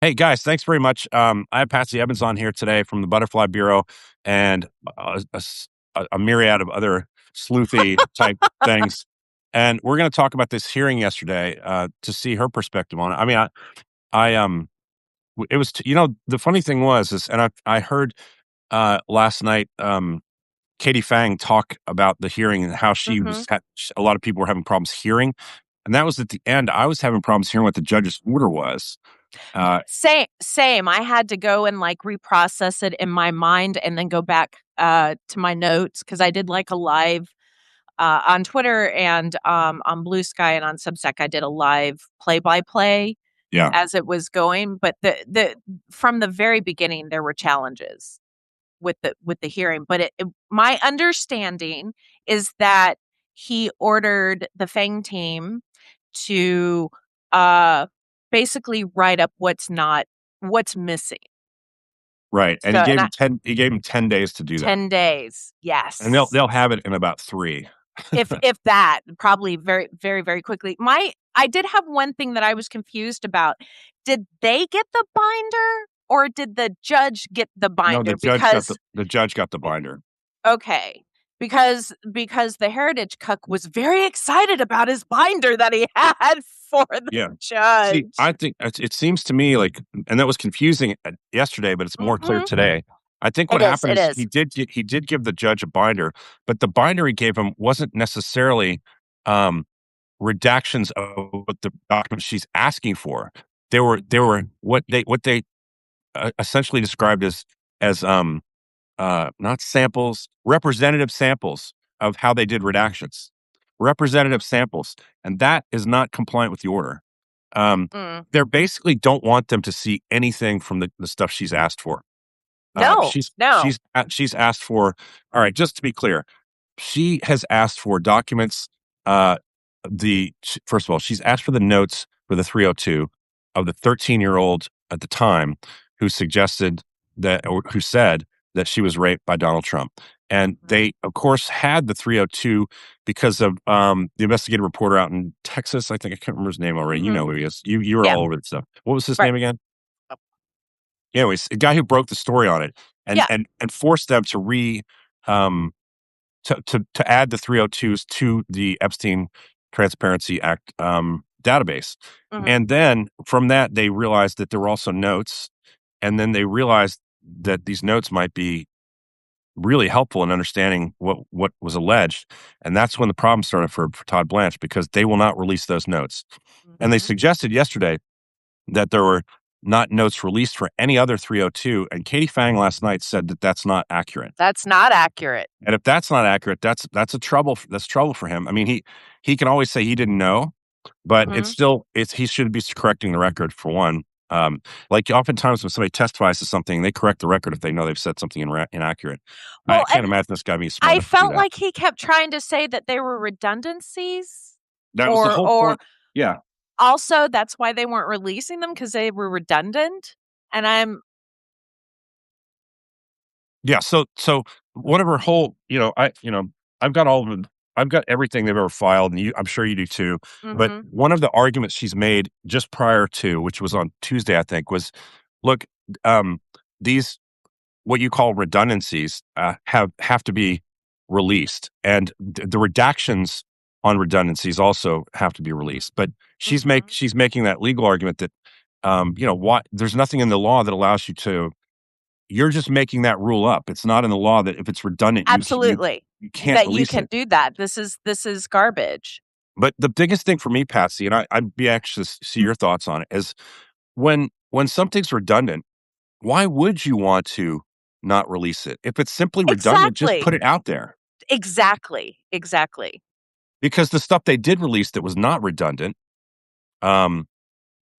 Hey guys, thanks very much. I have Patsy Evans on here today from the Butterfly Bureau and a myriad of other sleuthy type things. And we're going to talk about this hearing yesterday to see her perspective on it. I mean, it was, the funny thing was, and I heard last night Katie Fang talk about the hearing and how Mhm. a lot of people were having problems hearing. And that was at the end. I was having problems hearing what the judge's order was. Uh, Same. I had to go and, like, reprocess it in my mind and then go back, to my notes because I did, like, a live, on Twitter and, on Blue Sky and on Substack, I did a live play-by-play yeah. as it was going, but the from the very beginning, there were challenges with the hearing, but my understanding is that he ordered the Fang team to, uh, basically write up what's missing. Right, and So and I he gave him 10 days to do that, 10 days, and yes. they'll have it in about 3. If that, probably very, very, very quickly. I did have one thing that I was confused about. Did they get the binder or did the judge get the No, binder? Because the judge got the binder. okay. Because the Heritage Cuck was very excited about his binder that he had for the Yeah. See, judge. I think it seems to me like and that was confusing, yesterday, but it's more clear Mhm. today. I think what It is, happened it is is. he did give the judge a binder, but the binder he gave him wasn't necessarily, um, redactions of what the documents she's asking for. They were what they, essentially described as not samples, representative samples of how they did redactions, representative samples, and that is not compliant with the order. Um, Mm. they basically don't want them to see anything from the stuff she's asked for. No, no. She's asked for. All right, just to be clear, she has asked for documents. First of all, she's asked for the notes for the 302 of the 13-year-old at the time who suggested that or who said that she was raped by Donald Trump. And Mhm, they, of course, had the 302 because of the investigative reporter out in Texas. I think I can't remember his name already. You mhm. know who he is. You were Yeah, all over the stuff. What was his right. name again? Oh, Anyways, a guy who broke the story on it and yeah. forced them to um to add the 302s to the Epstein Transparency Act database. Mhm, And then from that they realized that there were also notes, and then they realized that these notes might be really helpful in understanding what was alleged. And that's when the problem started for Todd Blanche because they will not release those notes. And they mhm. suggested yesterday that there were not notes released for any other 302. And Katie Fang last night said that that's not accurate. That's not accurate. And if that's not accurate, that's trouble for him. I mean, he can always say he didn't know, but Mhm. it's he should be correcting the record for one. Like oftentimes when somebody testifies to something, they correct the record if they know they've said something inaccurate. I Well, can't and imagine this guy being smart I enough to do felt that. like he kept trying to say that they were redundancies That was the or whole or point. Yeah. also that's why they weren't releasing them because they were redundant, and Yeah, so one of her whole, I've got all of them. I've got everything they've ever filed, and I'm sure you do too. But Mhm, one of the arguments she's made just prior to, which was on Tuesday, I think, was, look, um, these what you call redundancies have to be released, and the redactions on redundancies also have to be released. But mhm. she's making that legal argument that, what there's nothing in the law that allows you to you're just making that rule up. It's not in the law that if it's redundant, Absolutely. you can't That you release can it. do that. This is garbage. But the biggest thing for me, Patsy, and I'd be anxious to see your thoughts on it, is when something's redundant, why would you want to not release it? If it's simply redundant, just Exactly. put it out there. Exactly. Exactly. Because the stuff they did release that was not redundant, um,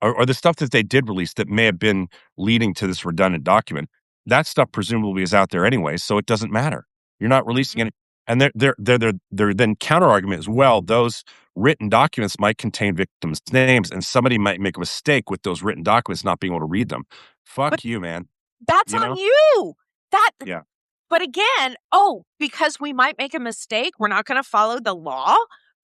or the stuff that they did release that may have been leading to this redundant document, that stuff presumably is out there anyway, so it doesn't matter. You're not releasing Mhm. it. And their then counter argument is, well, those written documents might contain victims' names, and somebody might make a mistake with those written documents not being able to read them. But Fuck you, man. that's You on know? you. That Yeah. but again, "Oh, because we might make a mistake, we're not gonna follow the law?"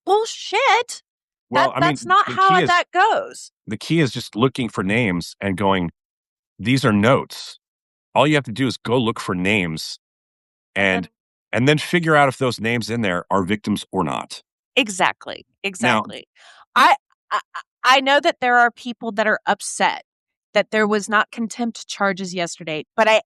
Bullshit. Well, I That's mean, not how that goes. the key is just looking for names and going, these are notes. All you have to do is go look for names and And and then figure out if those names in there are victims or not. exactly, Now, exactly. I I I know that there are people that are upset that there was not contempt charges yesterday, but I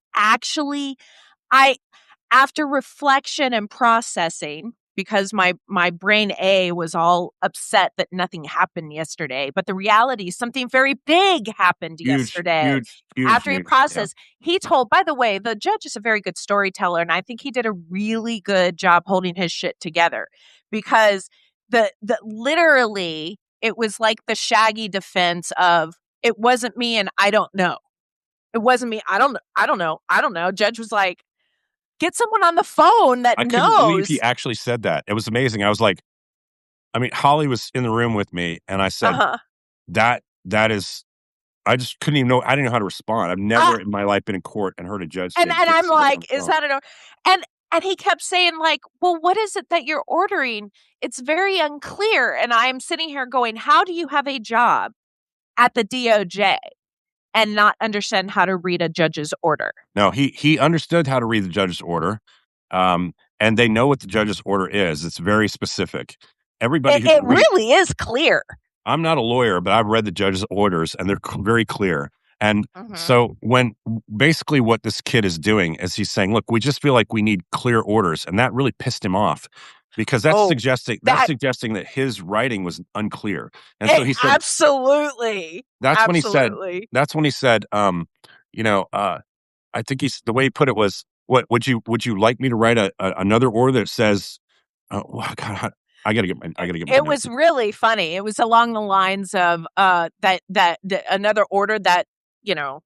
after reflection and processing, because my brain A was all upset that nothing happened yesterday, but the reality is something very big happened huge, yesterday. huge, huge After he news. Yeah. processed, he told, by the way, the judge is a very good storyteller, and I think he did a really good job holding his shit together, because the literally it was like the Shaggy defense of, it wasn't me and I don't know. It wasn't me. I don't know. Judge was like, get someone on the phone that I couldn't believe he knows. actually said that. It was amazing. I was like, I mean, Holly was in the room with me, and I said, Uh-huh. that is, I just couldn't even know. I didn't know how to respond. I've Uh, never in my life been in court and heard a judge and say, and "Get I'm somebody on like, the is phone." that an and and he kept saying like, "Well, what is it that you're ordering? It's very unclear." And I'm sitting here going, "How do you have a job at the DOJ and not understand how to read a judge's order?" No, he understood how to read the judge's order, and they know what the judge's order is. It's very specific. Everybody It who it can read. really is clear. I'm not a lawyer, but I've read the judge's orders, and they're very clear. And Mhm. so when basically what this kid is doing is he's saying, "Look, we just feel like we need clear orders," and that really pissed him off because Oh, that's that suggesting that his writing was unclear. And so he said, absolutely. that's when he said, Absolutely. that's when he said, you know, I think he's the way he put it was, "What would you like me to write another order that says?" Oh, God, I gotta get my It was notes. really funny. It was along the lines of, that another order that, you know.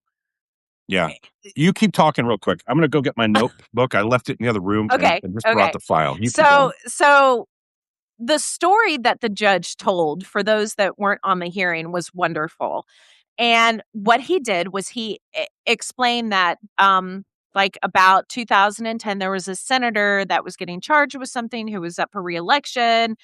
Yeah. You keep talking real quick. I'm gonna go get my notebook. I left it in the other room Okay, and just brought okay. the file. You keep So going. so the story that the judge told, for those that weren't on the hearing, was wonderful. And what he did was he explained that, like about 2010, there was a senator that was getting charged with something who was up for reelection.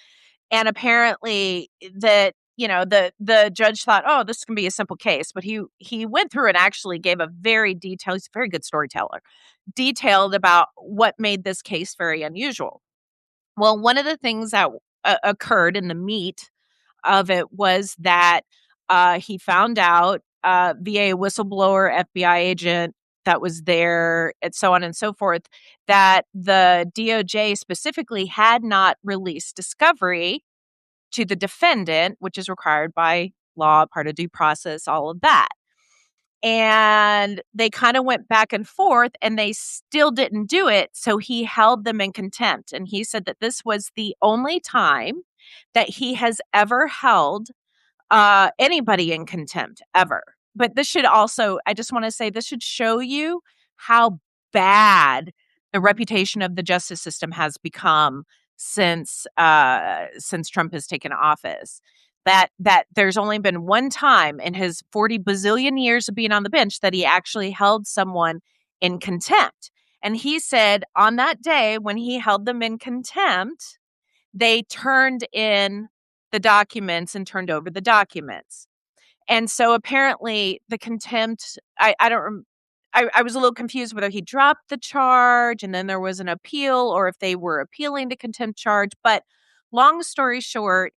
And apparently that, the judge thought, oh, this can be a simple case. But he went through and actually gave a very detailed, he's a very good storyteller, detailed about what made this case very unusual. Well, one of the things that occurred in the meat of it was that he found out via a whistleblower FBI agent that was there, and so on and so forth, that the DOJ specifically had not released discovery to the defendant, which is required by law, part of due process, all of that. And they kind of went back and forth and they still didn't do it. So he held them in contempt. And he said that this was the only time that he has ever held anybody in contempt ever. But this should also, I just want to say, this should show you how bad the reputation of the justice system has become since Trump has taken office. That there's only been one time in his 40 bazillion years of being on the bench that he actually held someone in contempt. And he said on that day when he held them in contempt, they turned in the documents and turned over the documents. And so apparently the contempt, I don't I was a little confused whether he dropped the charge and then there was an appeal, or if they were appealing the contempt charge. But long story short,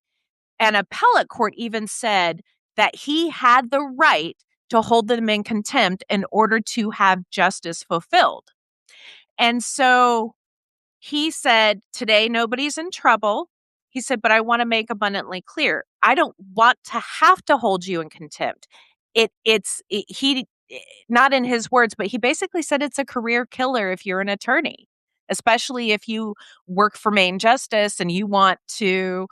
an appellate court even said that he had the right to hold them in contempt in order to have justice fulfilled. And so he said, "Today, nobody's in trouble." He said, "But I want to make abundantly clear, I don't want to have to hold you in contempt." He, not in his words, but he basically said it's a career killer if you're an attorney, especially if you work for Maine Justice and you want to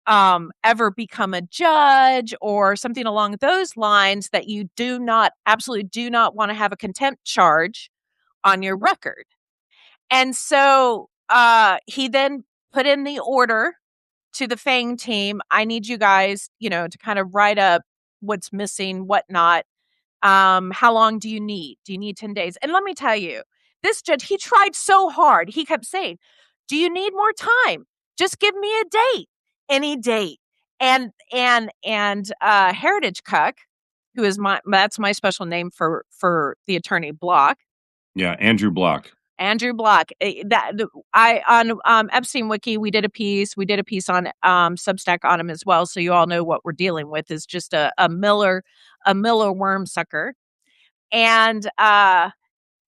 ever become a judge or something along those lines, that you absolutely do not want to have a contempt charge on your record. And so he then put in the order to the Fang team. I need you guys, to kind of write up what's missing, whatnot. How long do you need? Do you need 10 days? And let me tell you, this judge, he tried so hard. He kept saying, do you need more time? Just give me a date, any date. And Heritage Cuck, who is that's my special name for the attorney Block. Yeah, Andrew Block. Andrew Block. I on Epstein Wiki, we did a piece. We did a piece on Substack on him as well. So you all know what we're dealing with is just a Miller worm sucker. And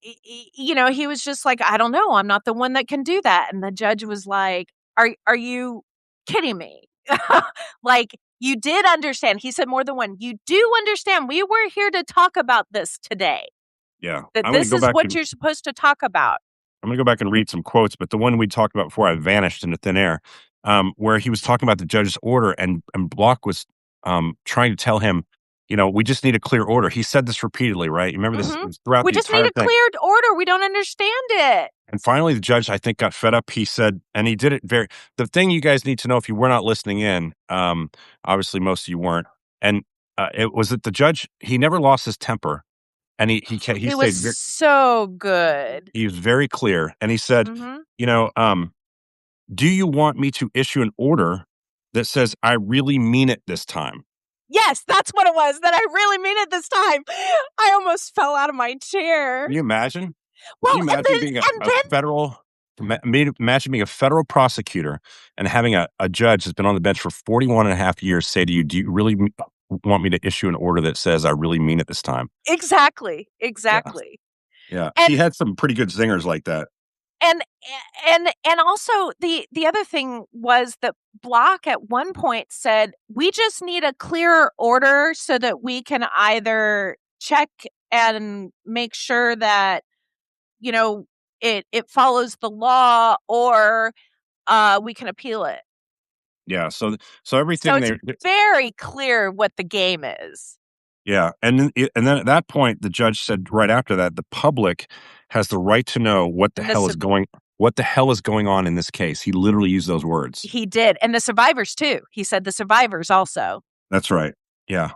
he was just like, I don't know, I'm not the one that can do that. And the judge was like, are you kidding me? Like, you did understand. He said more than one. You do understand. We were here to talk about this today. Yeah, That this is what you're supposed to talk about. I'm going to go back and read some quotes, but the one we talked about before I vanished into thin air, where he was talking about the judge's order, and Block was trying to tell him, we just need a clear order. He said this repeatedly, right? You remember this throughout We the just need entire a thing. cleared order. We don't understand it. And finally, the judge, I think, got fed up. He said, and he did it the thing you guys need to know if you were not listening in, obviously most of you weren't, and it was that the judge, he never lost his temper. And he It was stayed so good. he was very clear, and he said, you know, "Do you want me to issue an order that says I really mean it this time?" Yes, that's what it was, that I really mean it this time. I almost fell out of my chair. Can you imagine? Well, Can you imagine being imagine being a federal prosecutor and having a judge that's been on the bench for 41 and a half years say to you, "Do you really want me to issue an order that says I really mean it this time?" Exactly. Yeah. Yeah. He And had some pretty good zingers like that. and and also the other thing was that Block at one point said, "We just need a clearer order so that we can either check and make sure that, you know, it follows the law, or we can appeal it." Yeah. So So everything it's they very clear what the game is. Yeah, and then at that point, the judge said right after that, the public has the right to know And this what the hell is going on in this case. He literally used those words. he did, and the survivors too. He said the survivors also. That's right. Yeah.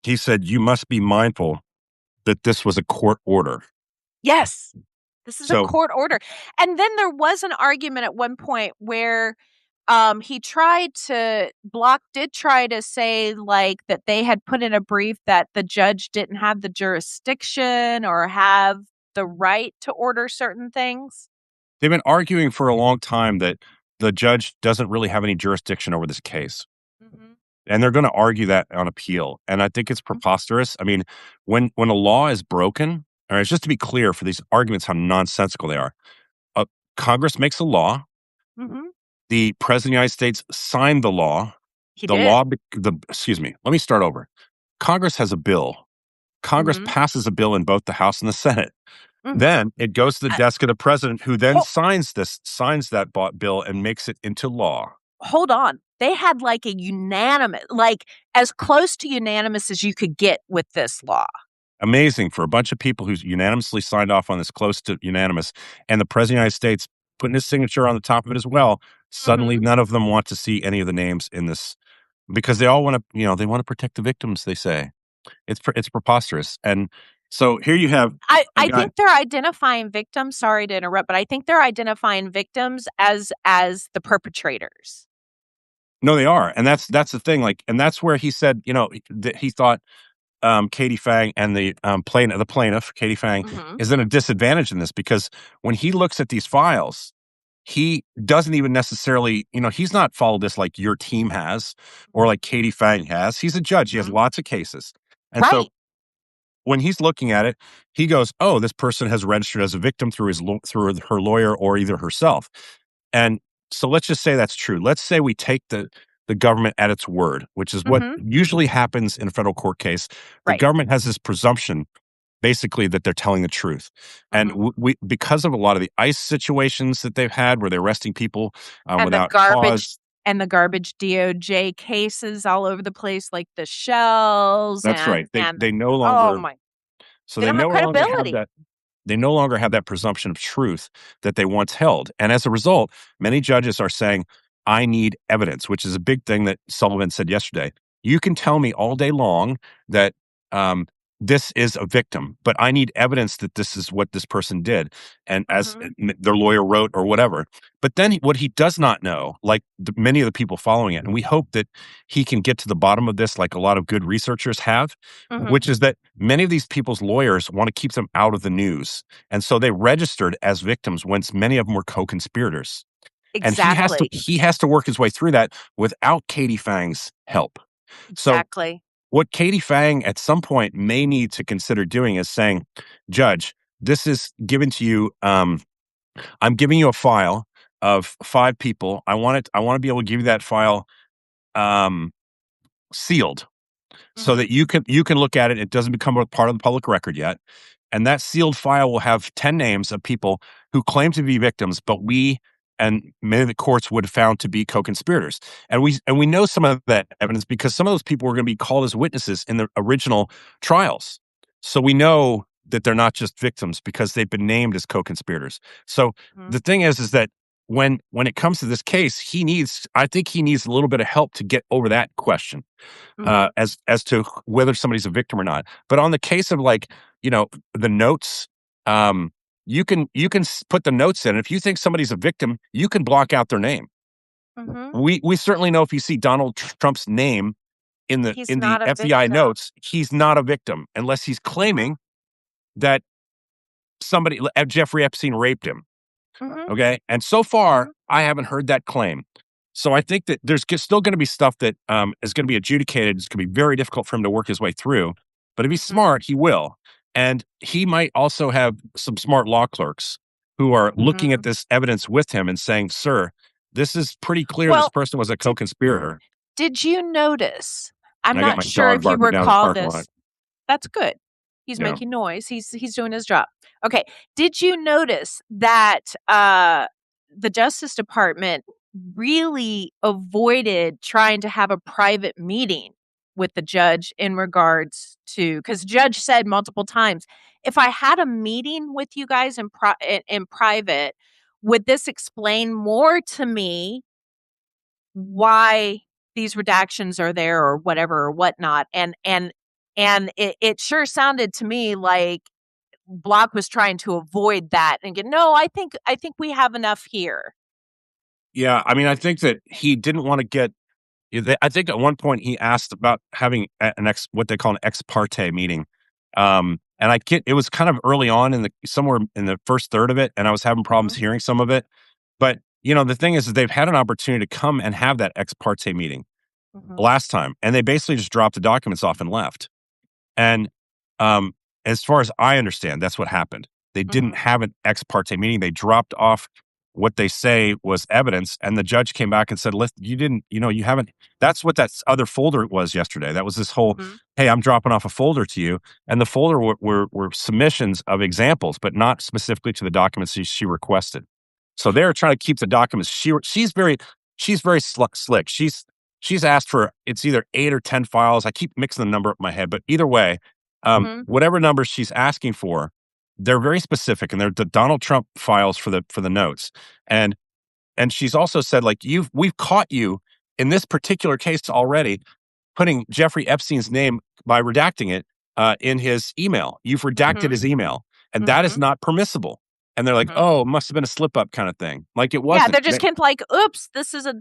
He said you must be mindful that this was a court order. Yes. This is a So court order. And then there was an argument at one point where Block did try to say, like, that they had put in a brief that the judge didn't have the jurisdiction or have the right to order certain things. they've been arguing for a long time that the judge doesn't really have any jurisdiction over this case. Mhm. And they're going to argue that on appeal. And I think it's Mhm. preposterous. I mean, when a law is broken, all right, just to be clear for these arguments, how nonsensical they are. Uh, Congress makes a law. Mhm. The president of the United States signed the law. He The did. law, excuse me, let me start over. Congress has a bill. Congress Mhm. passes a bill in both the House and the Senate. Mhm. Then it goes to the Uh, desk of the president, who then ho signs that bill and makes it into law. Hold on. They had, like, a unanimous, like, as close to unanimous as you could get with this law. Amazing for a bunch of people who unanimously signed off on this, close to unanimous, and the president of the United States putting his signature on the top of it as well. Suddenly, Mhm. none of them want to see any of the names in this because they all want to, they want to protect the victims. They say it's preposterous, and so here you have a I guy. think they're identifying victims, sorry to interrupt, but I think they're identifying victims as the perpetrators. No, they are, and that's the thing. Like, and that's where he said, that he thought Katie Fang and the plaintiff, Katie Fang, Mhm. is in a disadvantage in this because when he looks at these files, he doesn't even necessarily, he's not followed this like your team has or like Katie Fang has. He's a judge. He has Mhm. lots of cases. And so Right. when he's looking at it, he goes, "Oh, this person has registered as a victim through through her lawyer or either herself." And so let's just say that's true. Let's say we take the government at its word, which is what Mhm. usually happens in a federal court case. The Right. government has this presumption basically that they're telling the truth. And Mhm. we because of a lot of the ICE situations that they've had where they're arresting people And the without garbage cause. and the garbage DOJ cases all over the place, like the shells That's right. and They no oh longer my, so they they don't have no longer have credibility. that they no longer have that presumption of truth that they once held. And as a result, many judges are saying, I need evidence, which is a big thing that Sullivan said yesterday. You can tell me all day long that um, this is a victim, but I need evidence that this is what this person did. And as Mhm. their lawyer wrote or whatever. But then what he does not know, like many of the people following it, and we hope that he can get to the bottom of this, like a lot of good researchers have, Mhm. which is that many of these people's lawyers want to keep them out of the news. And so they registered as victims once many of them were co-conspirators. And Exactly. he has to work his way through that without Katie Fang's help. So Exactly. what Katie Fang at some point may need to consider doing is saying, Judge, this is given to you. I'm giving you a file of 5 people. I want to be able to give you that file um, sealed so Mhm. that you can look at it. It doesn't become a part of the public record yet. And that sealed file will have 10 names of people who claim to be victims, but we and many of the courts would have found to be co-conspirators. And we know some of that evidence because some of those people were going to be called as witnesses in the original trials. So we know that they're not just victims because they've been named as co-conspirators. So Mhm. the thing is that when it comes to this case, I think he needs a little bit of help to get over that question Mhm. as to whether somebody's a victim or not. But on the case of like, the notes, um, put the notes in. If you think somebody's a victim, you can block out their name. Mhm. We certainly know if you see Donald Trump's name He's in the not a FBI victim. notes, he's not a victim unless he's Mhm. claiming that Jeffrey Epstein raped him. Mhm. Okay. And so far, Mhm. I haven't heard that claim. So I think that there's still going to be stuff that is going to be adjudicated. It's going to be very difficult for him to work his way through. But if he's Mhm. smart, he will. And he might also have some smart law clerks who are looking at Mhm. this evidence with him and saying, sir, this is pretty clear this Well, person was a co did conspirator. did you notice? I'm I got not my sure dog if you barking down the recall parking lot. this. That's good. He's Yeah. making noise. He's doing his job. Okay. Did you notice that the Justice Department really avoided trying to have a private meeting with the judge in regards to, because the judge said multiple times, if I had a meeting with you guys in private, would this explain more to me why these redactions are there or whatever or whatnot? And it sure sounded to me like Block was trying to avoid that and get, no, I think we have enough here. Yeah. I mean, I think that he didn't want to get. I think at one point he asked about having what they call an ex parte meeting, and I get it was kind of early on in the somewhere in the first third of it, and I was having problems Mhm. hearing some of it. But the thing is that they've had an opportunity to come and have that ex parte meeting Mhm. last time, and they basically just dropped the documents off and left. And, um, as far as I understand, that's what happened. They didn't Mhm. have an ex parte meeting. They dropped off what they say was evidence, and the judge came back and said, "Listen, you didn't, you haven't." That's what that other folder was yesterday. That was this whole, Mhm. "Hey, I'm dropping off a folder to you," and the folder were submissions of examples, but not specifically to the documents she requested. So they're trying to keep the documents. She's very slick. She's asked for it's either 8 or 10 files. I keep mixing the number up in my head, but either way, Mhm. whatever numbers she's asking for, they're very specific, and they're the Donald Trump files for the notes. And she's also said like we've caught you in this particular case already putting Jeffrey Epstein's name by redacting it in his email. You've redacted Mhm. his email, and that is Mhm. not permissible. And they're like, Mhm. oh, it must have been a slip up kind of thing. Like it Yeah, wasn't. they're just kind of like, oops, this is a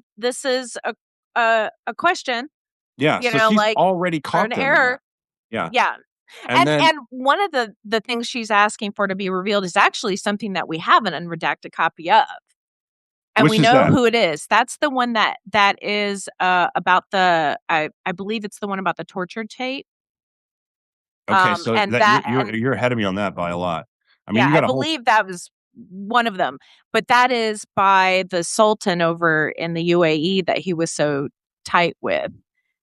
question, Yeah. So she's like, already or caught an them in error. that. Yeah. Yeah. And then And one of the things she's asking for to be revealed is actually something that we have an unredacted copy of. And we which is know that? who it is. That's the one that is about I believe it's the one about the torture tape. Okay, so And that that and you're ahead of me on that by a lot. I mean, yeah, you I got a whole believe that was one of them. But that is by the Sultan over in the UAE that he was so tight with.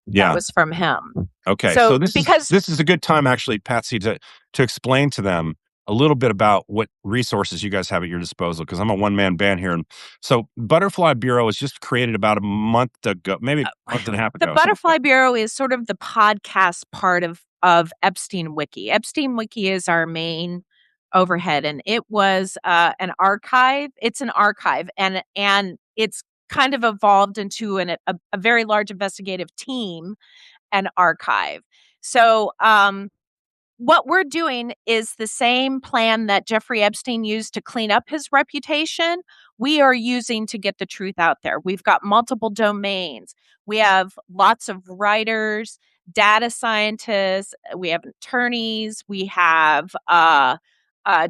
That yeah. was from him. Okay, so So because this is a good time actually, Patsy, to explain to them a little bit about what resources you guys have at your disposal because I'm a one man band here, and so Butterfly Bureau was just created about a month ago, maybe a month and a half the ago, something like Butterfly Bureau is sort of the podcast part of Epstein Wiki. Epstein Wiki is our main overhead, and it was an archive. It's an archive, and it's kind of evolved into a very large investigative team and archive. So what we're doing is the same plan that Jeffrey Epstein used to clean up his reputation. We are using to get the truth out there. We've got multiple domains. We have lots of writers, data scientists, we have attorneys, we have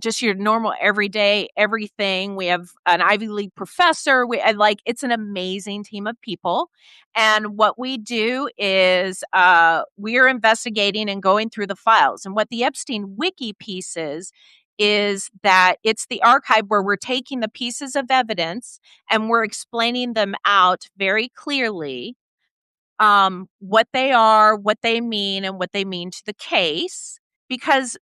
just your normal everyday everything. We have an Ivy League professor. Like it's an amazing team of people. And what we do is we are investigating and going through the files. And what the Epstein Wiki piece is that it's the archive where we're taking the pieces of evidence and we're explaining them out very clearly, what they are, what they mean, and what they mean to the case. Because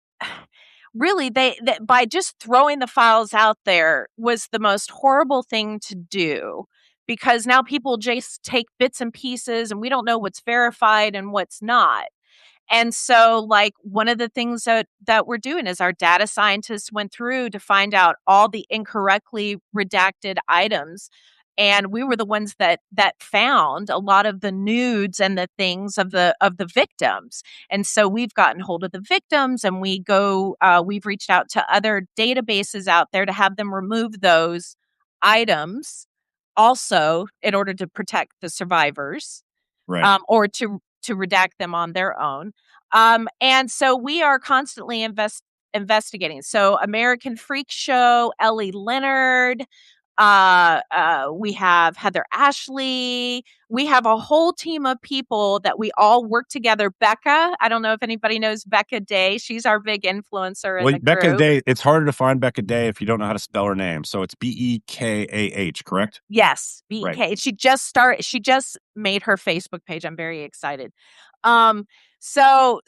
really, by just throwing the files out there was the most horrible thing to do, because now people just take bits and pieces and we don't know what's verified and what's not. And so, like, one of the things that we're doing is our data scientists went through to find out all the incorrectly redacted items. And we were the ones that found a lot of the nudes and the things of the victims. And so we've gotten hold of the victims, and we've reached out to other databases out there to have them remove those items also in order to protect the survivors, Right. or to redact them on their own. And so we are constantly investigating. So American Freak Show, Ellie Leonard, we have Heather Ashley. We have a whole team of people that we all work together. Becca, I don't know if anybody knows Becca Day. She's our big influencer in Well, the Becca group. Day, it's harder to find Becca Day if you don't know how to spell her name. So it's Bekah, correct? Yes, Right. BK. She just made her Facebook page. I'm very excited. Um, so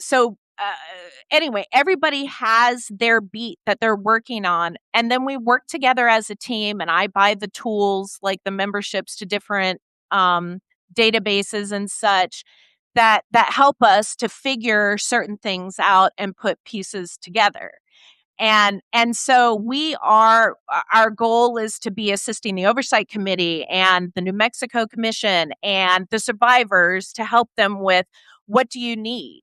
anyway, everybody has their beat that they're working on, and then we work together as a team, and I buy the tools like the memberships to different um databases and such that help us to figure certain things out and put pieces together. And so our goal is to be assisting the oversight committee and the New Mexico Commission and the survivors to help them with, what do you need?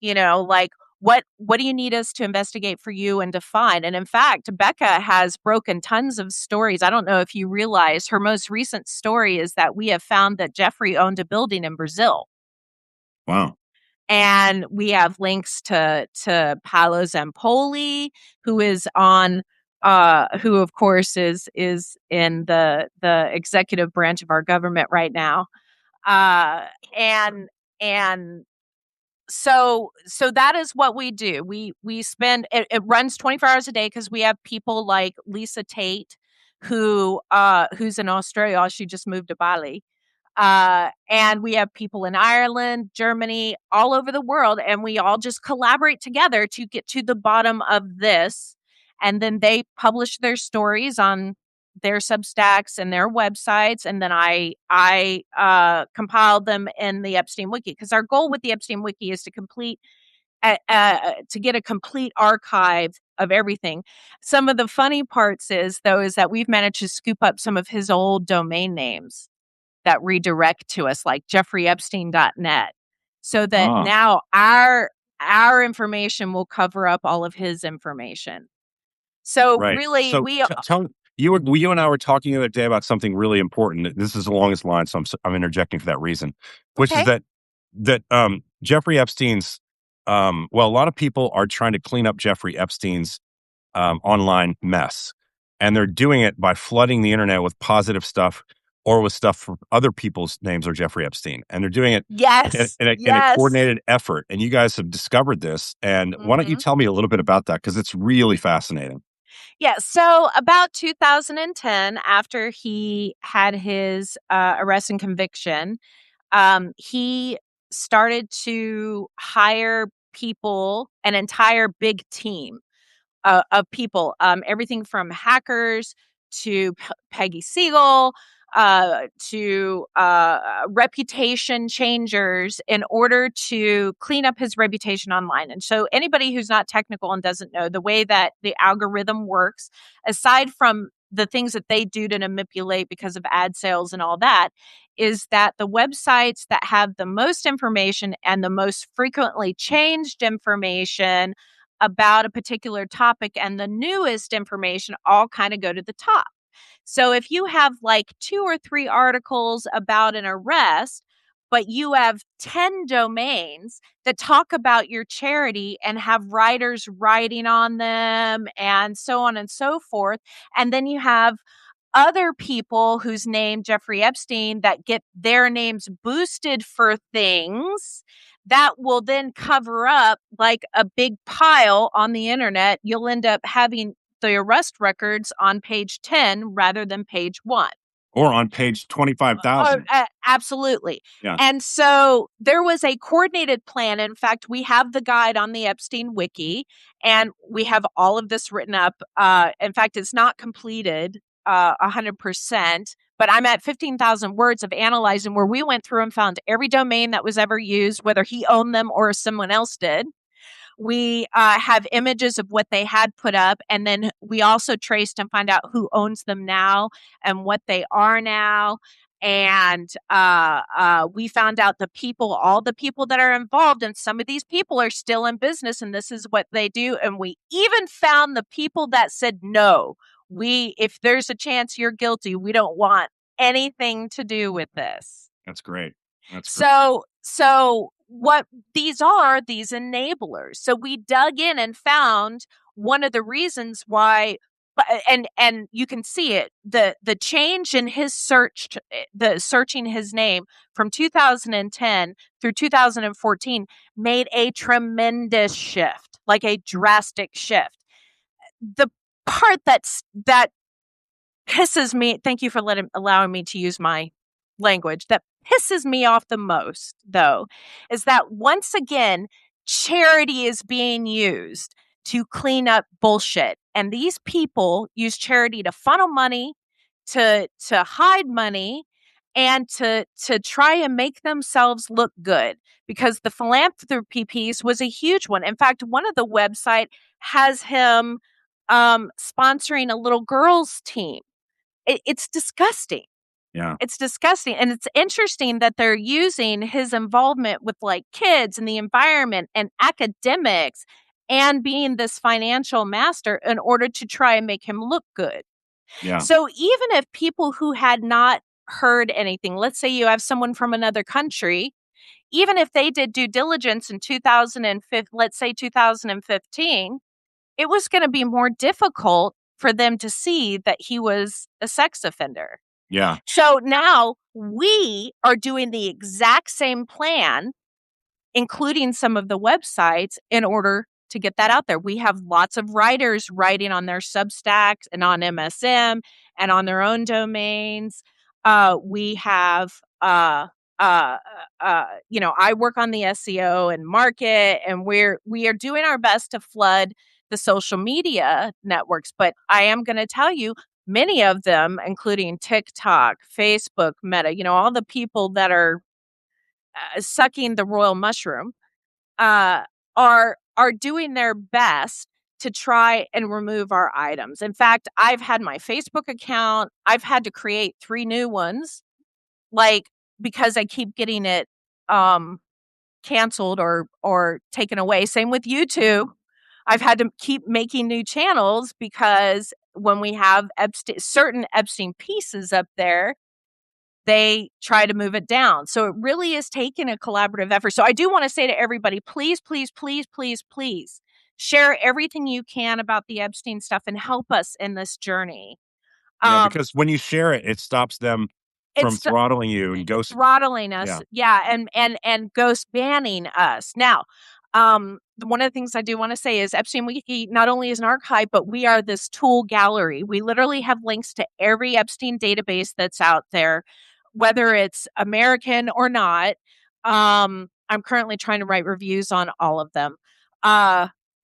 Like, what do you need us to investigate for you and to find? And in fact, Becca has broken tons of stories. I don't know if you realize her most recent story is that we have found that Jeffrey owned a building in Brazil. Wow. And we have links to Paolo Zampoli, who is on who of course is in the executive branch of our government right now. Uh and so that is what we do. We spend it runs 24 hours a day because we have people like Lisa Tate, who's in Australia. She just moved to Bali. And we have people in Ireland, Germany, all over the world, and we all just collaborate together to get to the bottom of this. And then they publish their stories on their Substacks and their websites, and then I compile them in the Epstein Wiki, because our goal with the Epstein Wiki is to get a complete archive of everything. Some of the funny parts is that we've managed to scoop up some of his old domain names that redirect to us, like jeffreyepstein.net, so that Ah. now our information will cover up all of his information. So Right. really, So we tell you and I were talking the other day about something really important. This is along this line, so I'm interjecting for that reason, which is okay. that Jeffrey Epstein's well, a lot of people are trying to clean up Jeffrey Epstein's online mess, and they're doing it by flooding the internet with positive stuff or with stuff for other people's names or Jeffrey Epstein, and they're doing it Yes, in a yes. coordinated effort. And you guys have discovered this, and why don't you hmm tell me a little bit about that, because it's really fascinating. Yeah. So about 2010, after he had his arrest and conviction, he started to hire people, an entire big team of people, everything from hackers to Peggy Siegel, to reputation changers, in order to clean up his reputation online. And so, anybody who's not technical and doesn't know the way that the algorithm works, aside from the things that they do to manipulate because of ad sales and all that, is that the websites that have the most information and the most frequently changed information about a particular topic and the newest information all kind of go to the top. So if you have like 2 or 3 articles about an arrest, but you have 10 domains that talk about your charity and have writers writing on them and so on and so forth, and then you have other people whose name Jeffrey Epstein that get their names boosted for things that will then cover up like a big pile on the internet. You'll end up having the arrest records on page 10 rather than page 1. Or on page 25,000. Absolutely. Yeah. And so there was a coordinated plan. In fact, we have the guide on the Epstein wiki, and we have all of this written up. In fact, it's not completed 100%, but I'm at 15,000 words of analyzing, where we went through and found every domain that was ever used, whether he owned them or someone else did. We have images of what they had put up, and then we also traced and find out who owns them now and what they are now. And we found out all the people that are involved, and some of these people are still in business, and this is what they do. And we even found the people that said, no, if there's a chance you're guilty, we don't want anything to do with this. That's great. So what these enablers. So we dug in and found one of the reasons why, and you can see it, the change in his searching his name from 2010 through 2014 made a tremendous shift, like a drastic shift. The part that pisses me, thank you for allowing me to use my language, that pisses me off the most, though, is that once again, charity is being used to clean up bullshit. And these people use charity to funnel money, to hide money, and to try and make themselves look good, because the philanthropy piece was a huge one. In fact, one of the website has him sponsoring a little girls team. It's disgusting. Yeah. It's disgusting. And it's interesting that they're using his involvement with like kids and the environment and academics and being this financial master in order to try and make him look good. Yeah. So even if people who had not heard anything, let's say you have someone from another country, even if they did due diligence in 2005, let's say 2015, it was going to be more difficult for them to see that he was a sex offender. Yeah. So now we are doing the exact same plan, including some of the websites, in order to get that out there. We have lots of writers writing on their Substacks and on MSM and on their own domains. We have, I work on the SEO and market, and we are doing our best to flood the social media networks. But I am going to tell you, many of them, including TikTok, Facebook, Meta, all the people that are sucking the royal mushroom, are doing their best to try and remove our items. In fact, I've had my Facebook account, I've had to create 3 new ones, because I keep getting it canceled or taken away. Same with YouTube. I've had to keep making new channels because when we have certain Epstein pieces up there, they try to move it down. So it really is taking a collaborative effort. So I do want to say to everybody, please, please, please, please, please share everything you can about the Epstein stuff and help us in this journey. Because when you share it, it stops them from throttling you and throttling us. Yeah. And ghost banning us. Now, one of the things I do want to say is Epstein Wiki not only is an archive, but we are this tool gallery. We literally have links to every Epstein database that's out there, whether it's American or not. I'm currently trying to write reviews on all of them.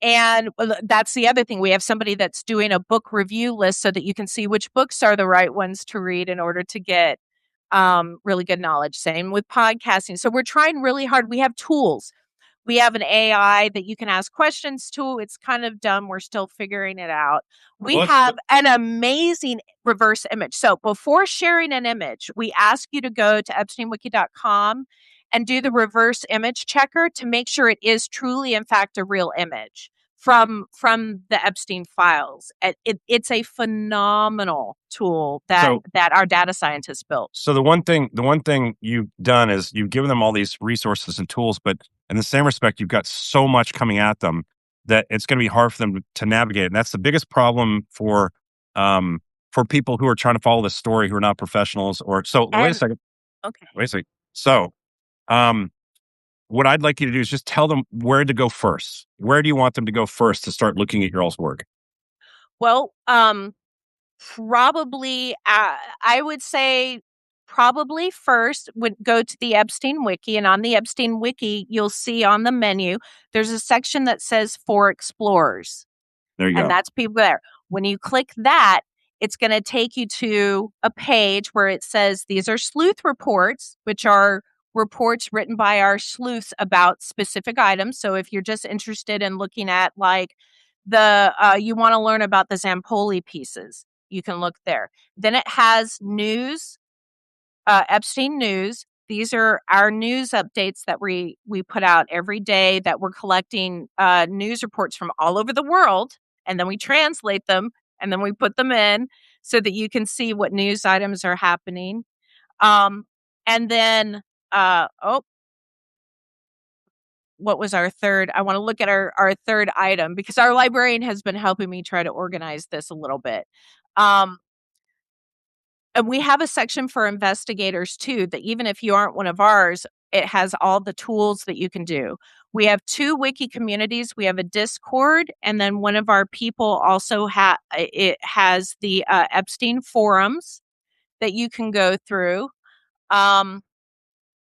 And that's the other thing. We have somebody that's doing a book review list so that you can see which books are the right ones to read in order to get really good knowledge. Same with podcasting. So we're trying really hard. We have tools. We have an AI that you can ask questions to. It's kind of dumb. We're still figuring it out. We have an amazing reverse image. So before sharing an image, we ask you to go to EpsteinWiki.com and do the reverse image checker to make sure it is truly, in fact, a real image. from the Epstein files. It's a phenomenal tool that So our data scientists built. So the one thing you've done is you've given them all these resources and tools, but in the same respect, you've got so much coming at them that it's going to be hard for them to navigate. And that's the biggest problem for people who are trying to follow this story who are not professionals. Or so. Wait a And second. okay. Wait a second. So, um, what I'd like you to do is just tell them where to go first. Where do you want them to go first to start looking at your all's work? Well, probably, I would say probably first would go to the Epstein Wiki, and on the Epstein Wiki, you'll see on the menu, there's a section that says for explorers, There you and go. that's people there. When you click that, it's gonna take you to a page where it says these are sleuth reports, which are reports written by our sleuths about specific items. So if you're just interested in looking at, like, you wanna learn about the Zampoli pieces, you can look there. Then it has news, Epstein News. These are our news updates that we put out every day, that we're collecting news reports from all over the world, and then we translate them, and then we put them in so that you can see what news items are happening. Um, and then, oh, what was our third? I want to look at our third item because our librarian has been helping me try to organize this a little bit. Um, And we have a section for investigators too, that even if you aren't one of ours, it has all the tools that you can do. We have 2 wiki communities. We have a Discord, and then one of our people also it has the Epstein forums that you can go through. Um,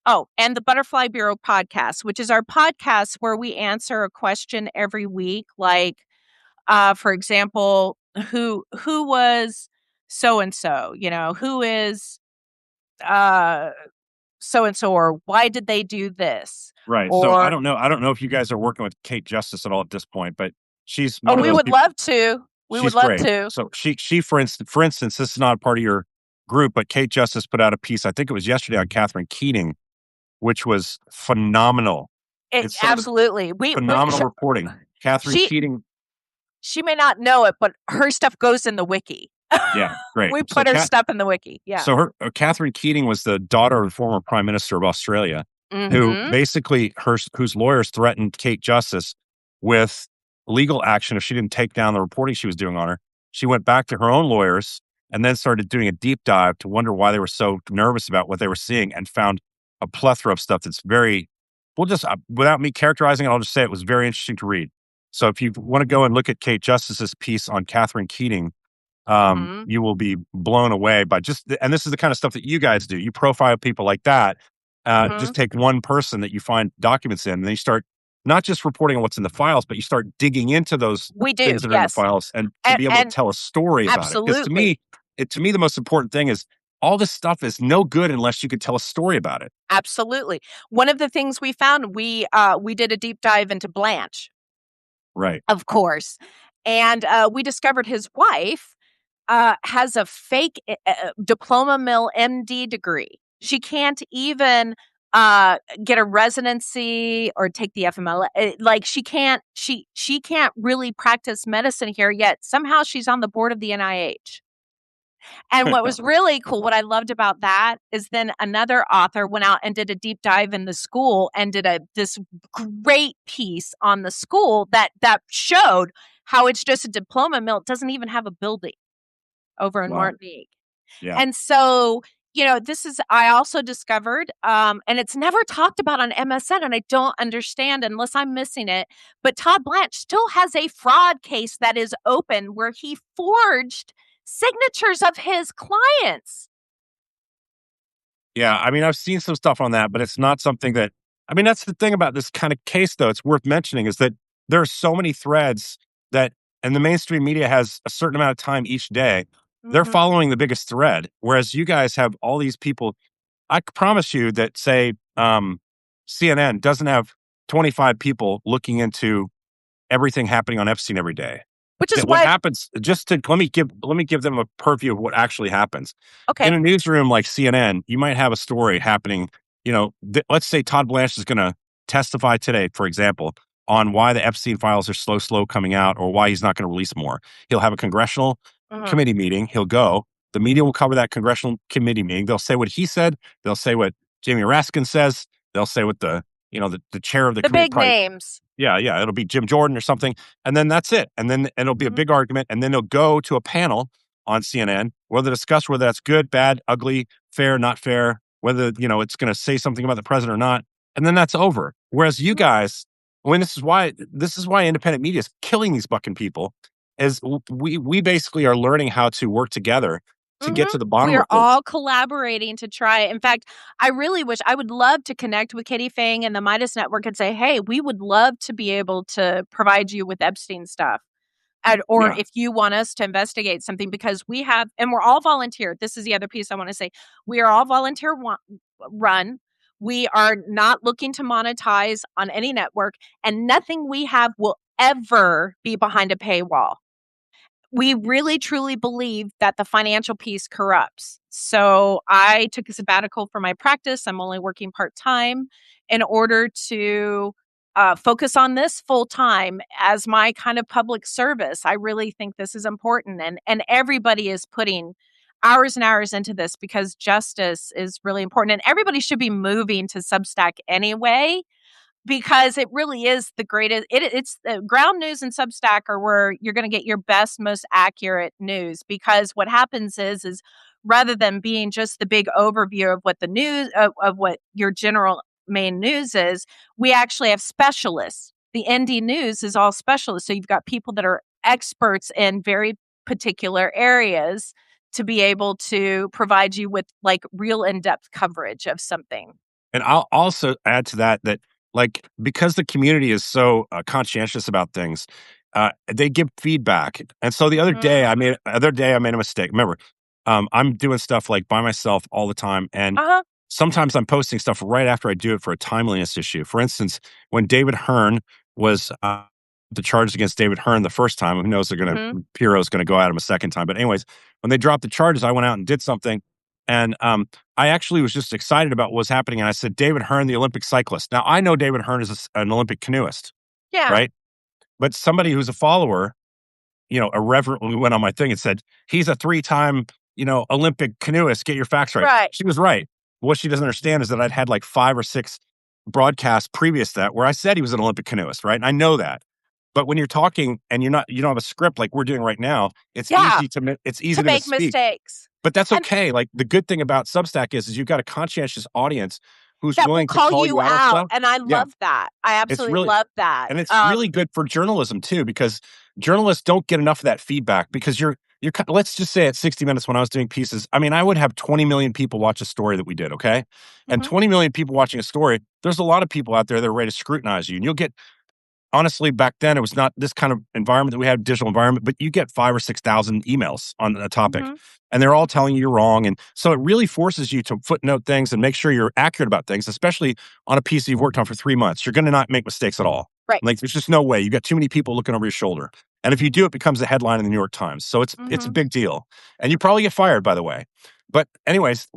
oh, and the Butterfly Bureau podcast, which is our podcast where we answer a question every week, like, for example, who was so and so, who is uh so and so, or why did they do this? Right. So I Or don't know. I don't know if you guys are working with Kate Justice at all at this point, but she's oh, one of we those would people. love to. We would She's love great. to. So she for instance, this is not part of your group, but Kate Justice put out a piece. I think it was yesterday on Catherine Keating, which was phenomenal. It It's some of the absolutely. We phenomenal reporting. Catherine she Keating, she may not know it, but her stuff goes in the wiki. yeah, great. We So put her stuff in the wiki. Yeah. Catherine Keating was the daughter of the former Prime Minister of Australia, who Mhm. basically whose lawyers threatened Kate Justice with legal action if she didn't take down the reporting she was doing on her. She went back to her own lawyers and then started doing a deep dive to wonder why they were so nervous about what they were seeing, and found a plethora of stuff that's very, well, just without me characterizing it, I'll just say it was very interesting to read. So if you want to go and look at Kate Justice's piece on Catherine Keating, Mhm. you will be blown away by and this is the kind of stuff that you guys do. You profile people like that. Just Mhm. take one person that you find documents in, and then you start not just reporting on what's in the files, but you start digging into those We do. things that are in the Yes. files, and to And be able to and tell a story about it. Because absolutely. to me, the most important thing is all this stuff is no good unless you could tell a story about it. Absolutely. One of the things we found, we did a deep dive into Blanche, Right. of course, and we discovered his wife has a fake diploma mill MD degree. She can't even get a residency or take the FMLA. Like, she can't really practice medicine here yet. Somehow she's on the board of the NIH. And what was really cool, what I loved about that is then another author went out and did a deep dive in the school and did this great piece on the school that showed how it's just a diploma mill. It doesn't even have a building over in Wow. Martinique. Yeah. And so, this is, I also discovered, and it's never talked about on MSN, and I don't understand unless I'm missing it, but Todd Blanche still has a fraud case that is open where he forged signatures of his clients. Yeah, I mean, I've seen some stuff on that, but it's not something that, I mean, that's the thing about this kind of case, though. It's worth mentioning is that there are so many threads that, and the mainstream media has a certain amount of time each day. They're Mhm. following the biggest thread, whereas you guys have all these people. I promise you that, say, CNN doesn't have 25 people looking into everything happening on Epstein every day. Which is That what why, happens, just to let me give them a purview of what actually happens. In okay. a newsroom like CNN, you might have a story happening, let's say Todd Blanche is going to testify today, for example, on why the Epstein files are slow coming out or why he's not going to release more. He'll have a congressional Mhm. committee meeting. He'll go. The media will cover that congressional committee meeting. They'll say what he said. They'll say what Jamie Raskin says. They'll say what the chair of the The committee big probably. names. Yeah, it'll be Jim Jordan or something, and then that's it. And it'll be a Mhm. big argument, and then they'll go to a panel on CNN where they discuss whether that's good, bad, ugly, fair, not fair, whether it's going to say something about the president or not, and then that's over. Whereas you Mhm. guys, when this is why independent media is killing these fucking people, is we basically are learning how to work together to get Mhm. to the bottom We're of the. all collaborating to try. In fact, I would love to connect with Katie Fang and the Midas Network and say, "Hey, we would love to be able to provide you with Epstein stuff." Or Yeah. if you want us to investigate something, because we have, and we're all volunteer. This is the other piece I want to say. We are all volunteer run. We are not looking to monetize on any network, and nothing we have will ever be behind a paywall. We really truly believe that the financial piece corrupts. So I took a sabbatical for my practice. I'm only working part time in order to focus on this full time as my kind of public service. I really think this is important, and everybody is putting hours and hours into this because justice is really important, and everybody should be moving to Substack anyway, because it really is the greatest. It's the ground news and Substack are where you're going to get your best, most accurate news. Because what happens is rather than being just the big overview of what the news of what your general main news is, we actually have specialists. The ND News is all specialists, so you've got people that are experts in very particular areas to be able to provide you with like real in-depth coverage of something. And I'll also add to that, like, because the community is so conscientious about things, they give feedback. And so the Mhm. other day I made a mistake. Remember, I'm doing stuff like by myself all the time, and Uh-huh. sometimes I'm posting stuff right after I do it for a timeliness issue. For instance, when David Hearn was the charges against David Hearn the first time, who knows, Mhm. Piro's going to go at him a second time. But anyways, when they dropped the charges, I went out and did something, and I actually was just excited about what was happening. And I said, David Hearn, the Olympic cyclist. Now I know David Hearn is an Olympic canoeist, Yeah. right? But somebody who's a follower, irreverently went on my thing and said, he's a three-time, Olympic canoeist. Get your facts right. Right. She was right. What she doesn't understand is that I'd had like 5 or 6 broadcasts previous to that where I said he was an Olympic canoeist, right? And I know that. But when you're talking and you don't have a script like we're doing right now, Yeah. it's easy To to make misspeak. mistakes. But that's And okay. Like the good thing about Substack is you've got a conscientious audience who's that will willing to call call you you out on out, stuff. and I Yeah. love that. I It's absolutely really love that. and it's really good for journalism too, because journalists don't get enough of that feedback because let's just say at 60 Minutes when I was doing pieces, I mean, I would have 20 million people watch a story that we did, okay? And Mhm. 20 million people watching a story, there's a lot of people out there that are ready to scrutinize you. And you'll get honestly, back then it was not this kind of environment that we had, digital environment, but you get 5 or 6 thousand emails on a topic, Mhm. and they're all telling you you're wrong. And so it really forces you to footnote things and make sure you're accurate about things, especially on a piece that you've worked on for 3 months. You're going to not make mistakes at all. Right. Like there's just no way. You got too many people looking over your shoulder, and if you do, it becomes a headline in the New York Times. So it's a Mhm. big deal, and you probably get fired, by the way. But anyways,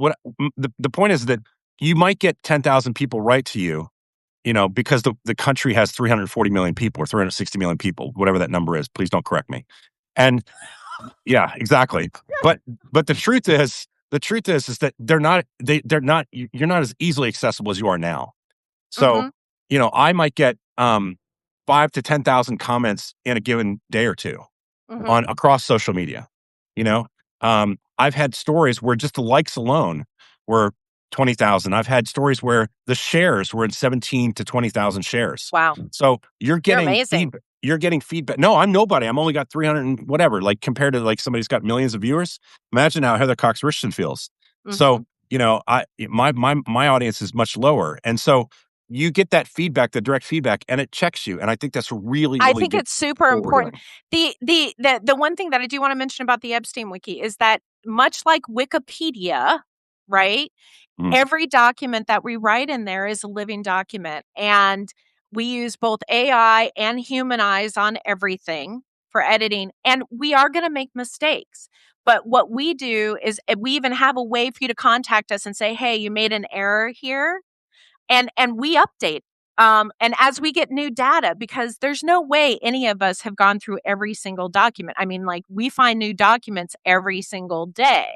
the point is that you might get 10,000 people write to you, because the country has 340 million people or 360 million people, whatever that number is. Please don't correct me. And yeah, exactly. But the truth is that they're not you're not as easily accessible as you are now. So, Mhm. I might get 5 to 10,000 comments in a given day or two Mhm. on across social media. You know, I've had stories where just the likes alone were 20,000. I've had stories where the shares were in 17 to 20,000 shares. Wow. So you're You're getting amazing. feedback. You're getting feedback. No, I'm nobody. I'm only got 300 and whatever. Like compared to like somebody's got millions of viewers. Imagine how Heather Cox Richardson feels. So Mhm. my audience is much lower, and so you get that feedback, the direct feedback, and it checks you. And I think that's really, I really think good it's super for what we're important. doing. The one thing that I do wanna mention about the Epstein wiki is that much like Wikipedia, right? Mm. Every document that we write in there is a living document, and we use both AI and human eyes on everything for editing, and we are gonna make mistakes. But what we do is we even have a way for you to contact us and say, "Hey, you made an error here," and we update. And as we get new data, because there's no way any of us have gone through every single document. I mean, like, we find new documents every single day.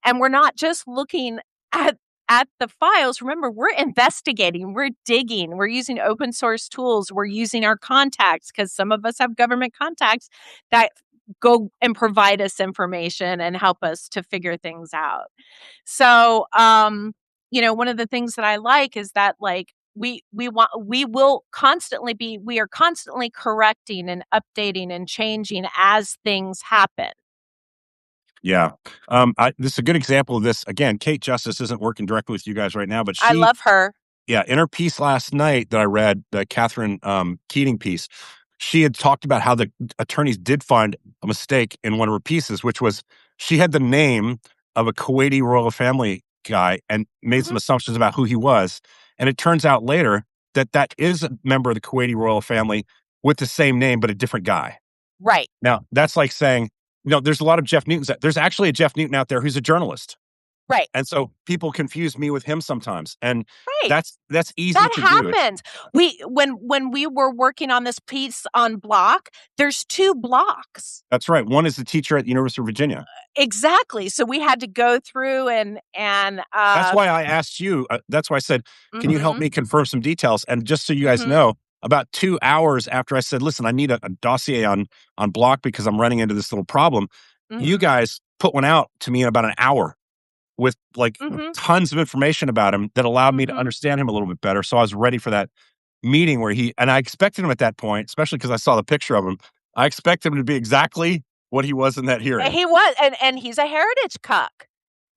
And we're not just looking at the files. Remember, we're investigating, we're digging, we're using open source tools, we're using our contacts, because some of us have government contacts that go and provide us information and help us to figure things out. So, one of the things that I like is that, like, we are constantly correcting and updating and changing as things happen. Yeah. This is a good example of this. Again, Kate Justice isn't working directly with you guys right now, but I she, love her. yeah, in her piece last night that I read, the Catherine Keating piece, she had talked about how the attorneys did find a mistake in one of her pieces, which was she had the name of a Kuwaiti royal family guy and made some Mhm. assumptions about who he was. And it turns out later that that is a member of the Kuwaiti royal family with the same name, but a different guy. Right, Now, that's like saying, there's a lot of Jeff Newtons. There's actually a Jeff Newton out there who's a journalist. right, And so people confuse me with him sometimes. And right. that's easy That to do. happens. When we were working on this piece on block, there's 2 blocks. That's right. One is the teacher at the University of Virginia. Exactly. So we had to go through and That's why I asked you. That's why I said, "Can you help mhm, me confirm some details?" And just so you guys mhm, know, about 2 hours after I said, "Listen, I need a dossier on Block because I'm running into this little problem," you mhm, guys put one out to me in about an hour with like mhm, tons of information about him that allowed me to mhm. understand him a little bit better. So I was ready for that meeting where and I expected him at that point, especially because I saw the picture of him. I expected him to be exactly what he was in that hearing. He was, and he's a heritage cuck.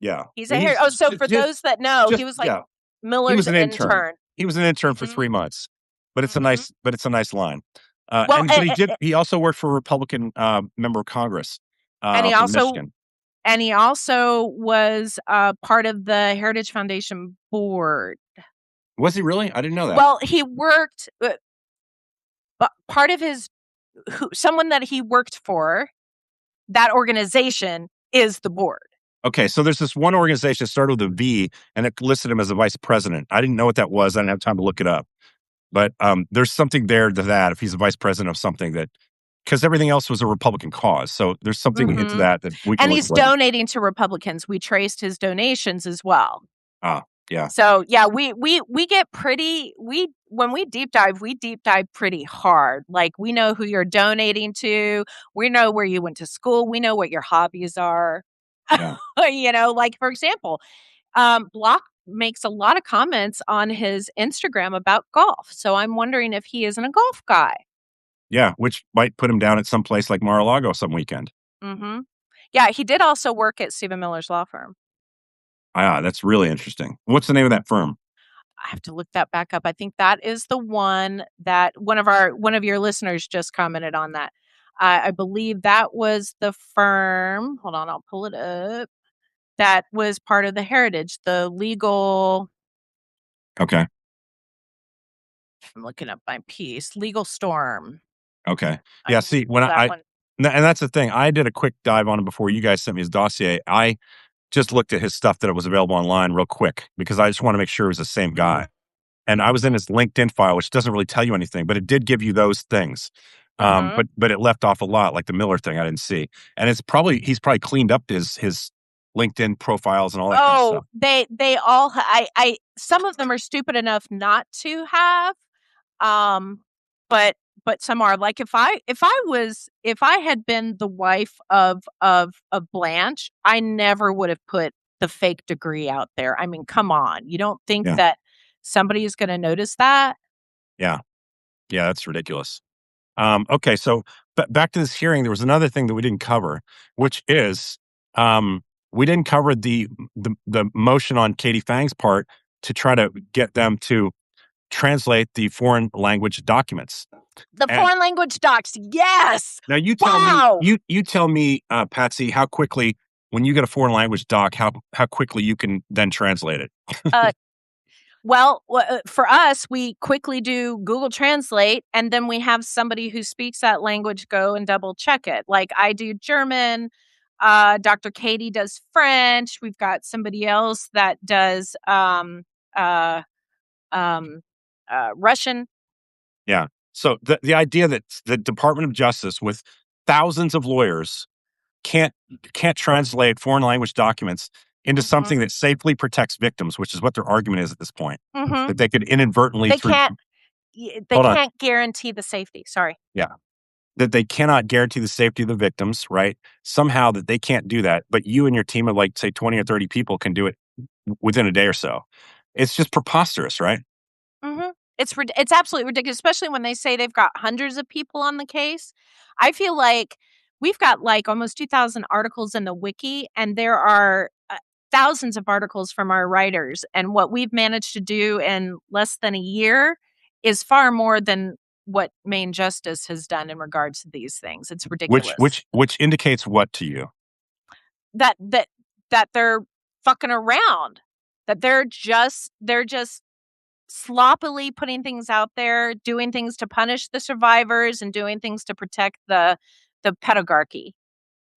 Yeah, He's a he's heri Oh, so for those that know, he just was, like, yeah. He Miller's was an intern. intern. He was an intern for Mhm, 3 months, but mhm. it's a nice line. Well, He also worked for a Republican, member of Congress, and he from also Michigan. was, part of the Heritage Foundation board. Was he really? I didn't know that. Well, he worked, but part of his who someone that he worked for, that organization is the board. Okay, so there's this one organization that started with a V, and it listed him as a vice president. I didn't know what that was. I didn't have time to look it up. But, there's something there to that if he's a vice president of something that because everything else was a Republican cause. So there's something into Mhm. that we can And look he's at later. donating to Republicans. We traced his donations as well. Ah, yeah, So, yeah, we get pretty we when we deep dive pretty hard. Like, we know who you're donating to, we know where you went to school, we know what your hobbies are. yeah. Like, for example, Block makes a lot of comments on his Instagram about golf, so I'm wondering if he isn't a golf guy. Yeah, which might put him down at some place like Mar-a-Lago some weekend. Mhm. Yeah, he did also work at Stephen Miller's law firm. Ah, that's really interesting. What's the name of that firm? I have to look that back up. I think that is the one that one of your listeners just commented on that. I believe that was the firm, hold on, I'll pull it up, that was part of the heritage, the legal Okay, I'm looking up my piece, Legal Storm. okay. I Yeah, believe see, when that one. and that's the thing, I did a quick dive on him before you guys sent me his dossier. I just looked at his stuff that was available online real quick because I just wanna make sure it was the same Mhm, guy. And I was in his LinkedIn file, which doesn't really tell you anything, but it did give you those things. mhm. But it left off a lot, like the Miller thing I didn't see. And he's probably cleaned up his LinkedIn profiles and all that kind of Oh, stuff. they all ha I some of them are stupid enough not to have, um, but some are. Like, if I had been the wife of Blanche, I never would have put the fake degree out there. I mean, come on. You don't think Yeah. that somebody is gonna notice that? Yeah. Yeah, that's ridiculous. Okay, so back to this hearing, there was another thing that we didn't cover, which is we didn't cover the motion on Katie Fang's part to try to get them to translate the foreign language documents. The And foreign language docs, yes! now Wow! you tell me, Patsy, how quickly when you get a foreign language doc, how quickly you can then translate it. Uh, for us, we quickly do Google Translate, and then we have somebody who speaks that language go and double check it. Like, I do German, Dr. Katie does French. We've got somebody else that does uh, um, Russian. Yeah. So the idea that the Department of Justice, with thousands of lawyers, can't can't translate foreign language documents into Mhm, something that safely protects victims, which is what their argument is at this point. mhm. That they could inadvertently They through can't they hold on. can't guarantee the safety, sorry. Yeah. That they cannot guarantee the safety of the victims, right? Somehow that they can't do that, but you and your team of like say 20 or 30 people can do it within a day or so. It's just preposterous, right? Mhm. It's absolutely ridiculous, especially when they say they've got hundreds of people on the case. I feel like we've got, like, almost 2,000 articles in the wiki, and there are, thousands of articles from our writers, and what we've managed to do in less than a year is far more than what Maine Justice has done in regards to these things. It's Which ridiculous. which which indicates what to you? That that that they're fucking around, that they're just sloppily putting things out there, doing things to punish the survivors and doing things to protect the pedagogy.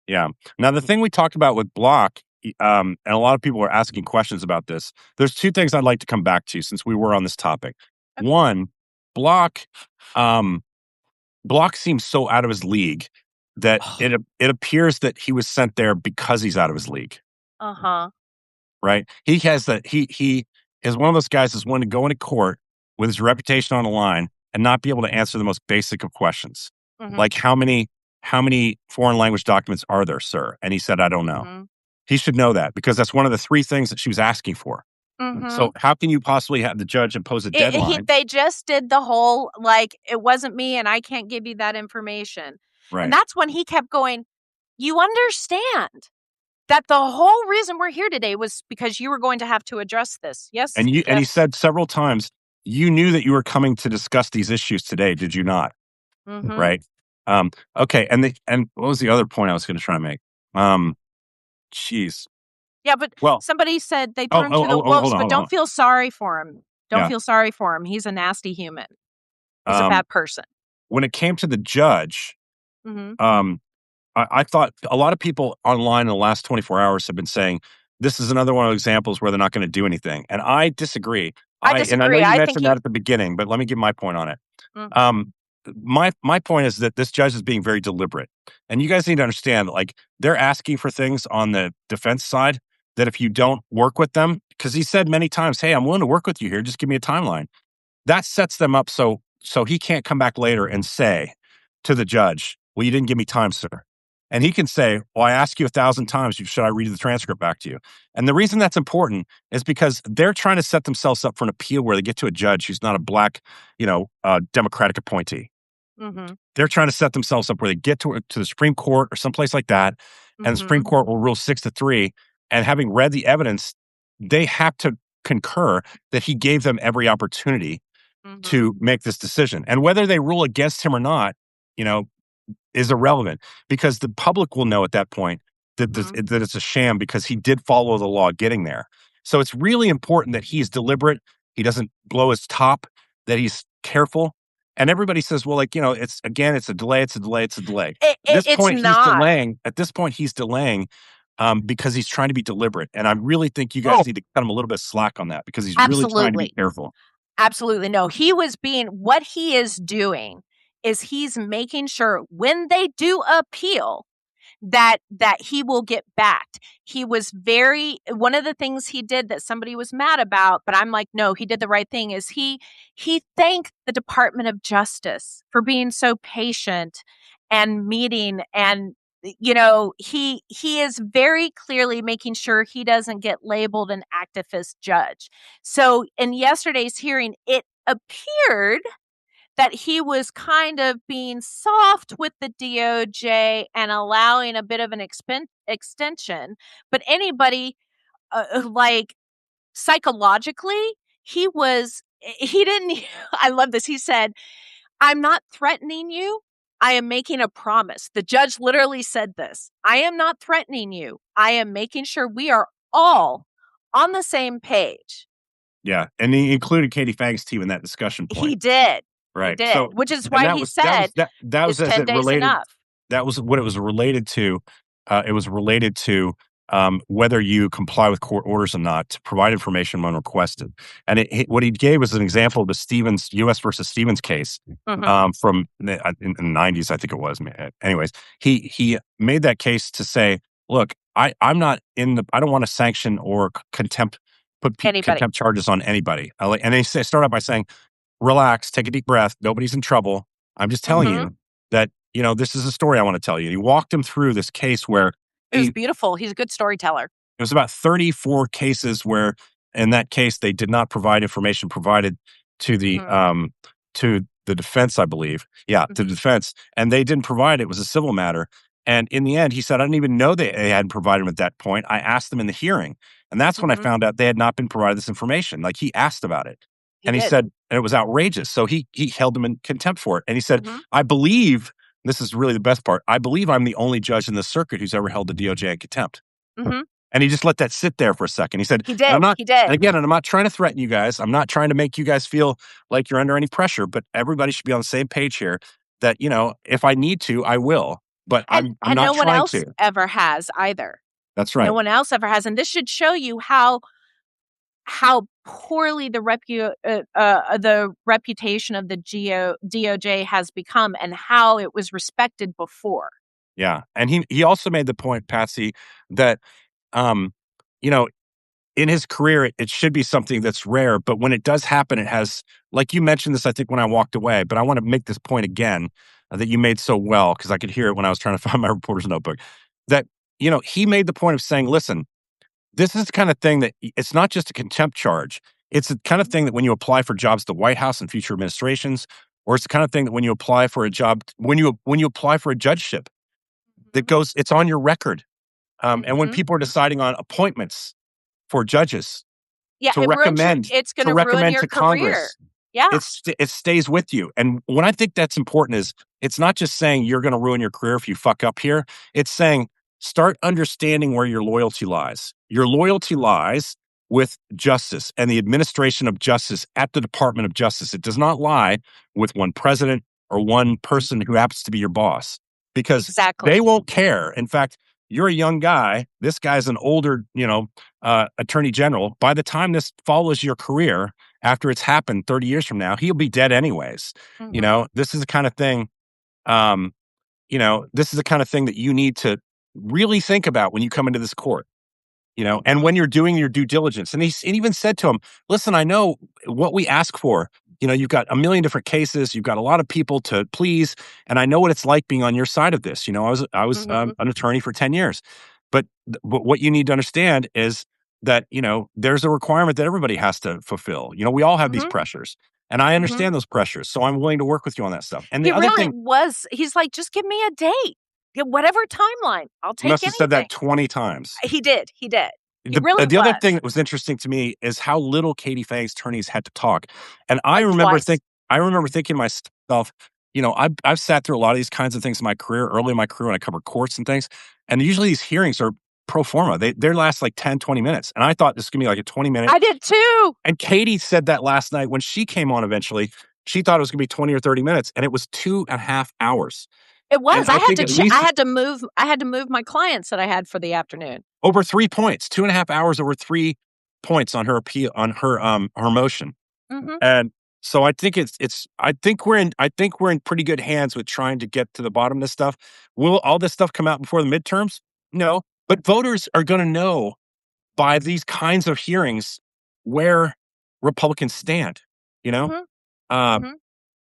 Yeah. Now, the thing we talked about with Block, and a lot of people are asking questions about this. There's two things I'd like to come back to since we were on this topic. Okay. One, Block, um, Block seems so out of his league that it appears that he was sent there because he's out of his league, Uh-huh. right? He has that he is one of those guys that's willing to go into court with his reputation on the line and not be able to answer the most basic of questions. Mhm. Like how many foreign language documents are there, sir? And he said, I don't know. Mhm. He should know that because that's one of the three things that she was asking for. So Mhm. how can you possibly have the judge impose a He deadline? they just did the whole, like, "It wasn't me, and I can't give you that information." And Right. that's when he kept going, "You understand that the whole reason we're here today was because you were going to have to address this." Yes, And he yes. said several times, you knew that you were coming to discuss these issues today, did you not? Mhm. Right. Um, okay. And what was the other point I was going to try and make? Um, Jeez. Yeah, but Well, somebody said they threw him to the hold wolves, on, but hold on. don't feel sorry for him. Don't Yeah. feel sorry for him. He's a nasty human. He's a Um, bad person. when it came to the judge, Mhm. um, I thought a lot of people online in the last 24 hours have been saying this is another one of those examples where they're not going to do anything. And I disagree. I I know disagree. you I think mentioned that he at the beginning, but let me give my point on it. mm, Um, my point is that this judge is being very deliberate. And you guys need to understand that like they're asking for things on the defense side that if you don't work with them, because he said many times, hey, I'm willing to work with you here, just give me a timeline. That sets them up so he can't come back later and say to the judge, "Well, you didn't give me time, sir." And he can say, "Well, I asked you 1,000 times, should I read the transcript back to you?" And the reason that's important is because they're trying to set themselves up for an appeal where they get to a judge who's not a black, Democratic appointee. mhm. They're trying to set themselves up where they get to the Supreme Court or someplace like that, and the Supreme Mhm. Court will rule 6-3. And having read the evidence, they have to concur that he gave them every opportunity Mhm. to make this decision. And whether they rule against him or not, you know, is irrelevant because the public will know at that point Mhm. that it's a sham because he did follow the law getting there. So it's really important that he's deliberate. He doesn't blow his top, that he's careful. And everybody says, well, like, it's a delay, it's a delay, it's a delay. It's not. At this point, he's delaying because he's trying to be deliberate. And I really think you guys Oh, need to cut him a little bit of slack on that because he's really trying to be absolutely. careful. Absolutely. No, what he is doing is he's making sure when they do appeal that he will get backed. He was very one of the things he did that somebody was mad about, but I'm like, no, he did the right thing is he thanked the Department of Justice for being so patient and meeting and he is very clearly making sure he doesn't get labeled an activist judge. So in yesterday's hearing, it appeared that he was kind of being soft with the DOJ and allowing a bit of an extension. But anybody, like psychologically, he didn't, I love this. He said, I'm not threatening you. I am making a promise. The judge literally said this. I am not threatening you. I am making sure we are all on the same page. Yeah. And he included Katie Fang's team in that discussion He point. did. He Right. did, So, which is and why he said, that was is as 10 it days related. enough? That was what it was related to. It was related to whether you comply with court orders or not, to provide information when requested. And what he gave was an example of the Stevens U.S. versus Stevens case Mhm. from in the '90s, I think it was. Anyways, he made that case to say, look, I'm not in the I don't want to sanction or contempt Anybody. contempt charges on anybody. And they start out by saying, relax, take a deep breath. Nobody's in trouble. I'm just telling Mhm. you that, this is a story I want to tell you. And he walked him through this case where It was he, beautiful. He's a good storyteller. it was about 34 cases where, in that case, they did not provide information provided to the Mhm. um, to the defense, I believe. Yeah, to the Mhm. defense, and they didn't provide it. It was a civil matter. And in the end, he said, "I didn't even know they hadn't provided him at that point. I asked them in the hearing, and that's when I Mhm. found out they had not been provided this information. Like he asked about it, He and he did. said, and it was outrageous. So he held them in contempt for it. And he said, Mhm. I believe." This is really the best part. I believe I'm the only judge in the circuit who's ever held the DOJ in contempt. Mhm. And he just let that sit there for a second. He said, He and I'm did. not, He did. and again, and I'm not trying to threaten you guys. I'm not trying to make you guys feel like you're under any pressure, but everybody should be on the same page here that, if I need to, I will, but I'm And not no one trying else to. ever has either. That's No right. one else ever has, and this should show you how poorly the reputation of the DOJ has become and how it was respected before. Yeah. And he also made the point, Patsy, that, um, you know, in his career, it should be something that's rare, but when it does happen, it has, like you mentioned this, I think, when I walked away, but I want to make this point again that you made so well because I could hear it when I was trying to find my reporter's notebook. That, he made the point of saying, listen, this is the kind of thing that it's not just a contempt charge. It's the kind of thing that when you apply for jobs at the White House and future administrations, or it's the kind of thing that when you apply for a job, when you apply for a judgeship, that Mhm. goes, it's on your record. And when Mhm. people are deciding on appointments for judges, Yeah, to it ruins your recommend it's to gonna ruin recommend your to career. Congress. Yeah. It stays with you, and when I think that's important is it's not just saying you're gonna ruin your career if you fuck up here, it's saying start understanding where your loyalty lies. Your loyalty lies with justice and the administration of justice at the Department of Justice. It does not lie with one president or one person who happens to be your boss because they Exactly. won't care. In fact, you're a young guy. This guy's an older, attorney general. By the time this follows your career, after it's happened 30 years from now, he'll be dead anyways. Mhm. This is the kind of thing, um, this is the kind of thing that you need to really think about when you come into this court. And when you're doing your due diligence. And he even said to him, listen, I know what we ask for. You've got a million different cases, you've got a lot of people to please, and I know what it's like being on your side of this. I was Mhm. an attorney for 10 years. But what you need to understand is that, there's a requirement that everybody has to fulfill. We all have these Mhm. pressures. And I Mhm. understand those pressures. So I'm willing to work with you on that stuff. And He the other really thing, was he's like, "Just give me a date. Get whatever timeline. I'll you take must have said anything." that 20 times. He did. He did. He The really the other thing was. that was interesting to me is how little Katie Faye's attorneys had to talk, and Like twice. I remember thinking to myself, I've sat through a lot of these kinds of things in my career, early in my career when I covered courts and things, and usually these hearings are pro forma. They last like 10, 20 minutes, and I thought this was gonna be like a 20-minute. I did too. And Katie said that last night when she came on eventually, she thought it was gonna be 20 or 30 minutes, and it was 2.5 hours. It And was. I think at least I had to move my clients that I had for the afternoon. over 3 points, 2.5 hours over 3 points on her appeal on her motion. Mhm. And so I think we're in pretty good hands with trying to get to the bottom of this stuff. Will all this stuff come out before the midterms? No, but voters are going to know by these kinds of hearings where Republicans stand. You know, Mhm. uh, Mhm.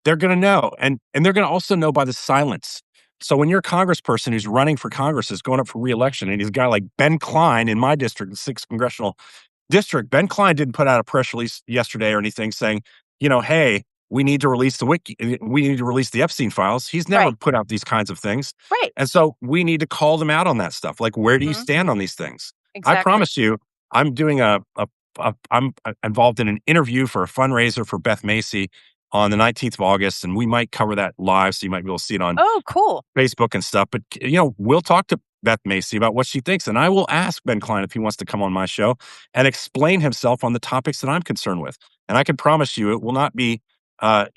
they're going to know, and they're going to also know by the silence. So when your congressperson who's running for Congress is going up for reelection, and he's a guy like Ben Klein in my district, the sixth congressional district, Ben Klein didn't put out a press release yesterday or anything saying, hey, we need to release we need to release the Epstein files. He's never Right. put out these kinds of things. Right. And so we need to call them out on that stuff. Like, where do you Mhm. stand on these things? I Exactly. promise you, I'm doing I'm involved in an interview for a fundraiser for Beth Macy on the 19th of August, and we might cover that live. So you might be able to see it on Oh, cool. Facebook and stuff. But we'll talk to Beth Macy about what she thinks, and I will ask Ben Klein if he wants to come on my show and explain himself on the topics that I'm concerned with. And I can promise you, it will not be, how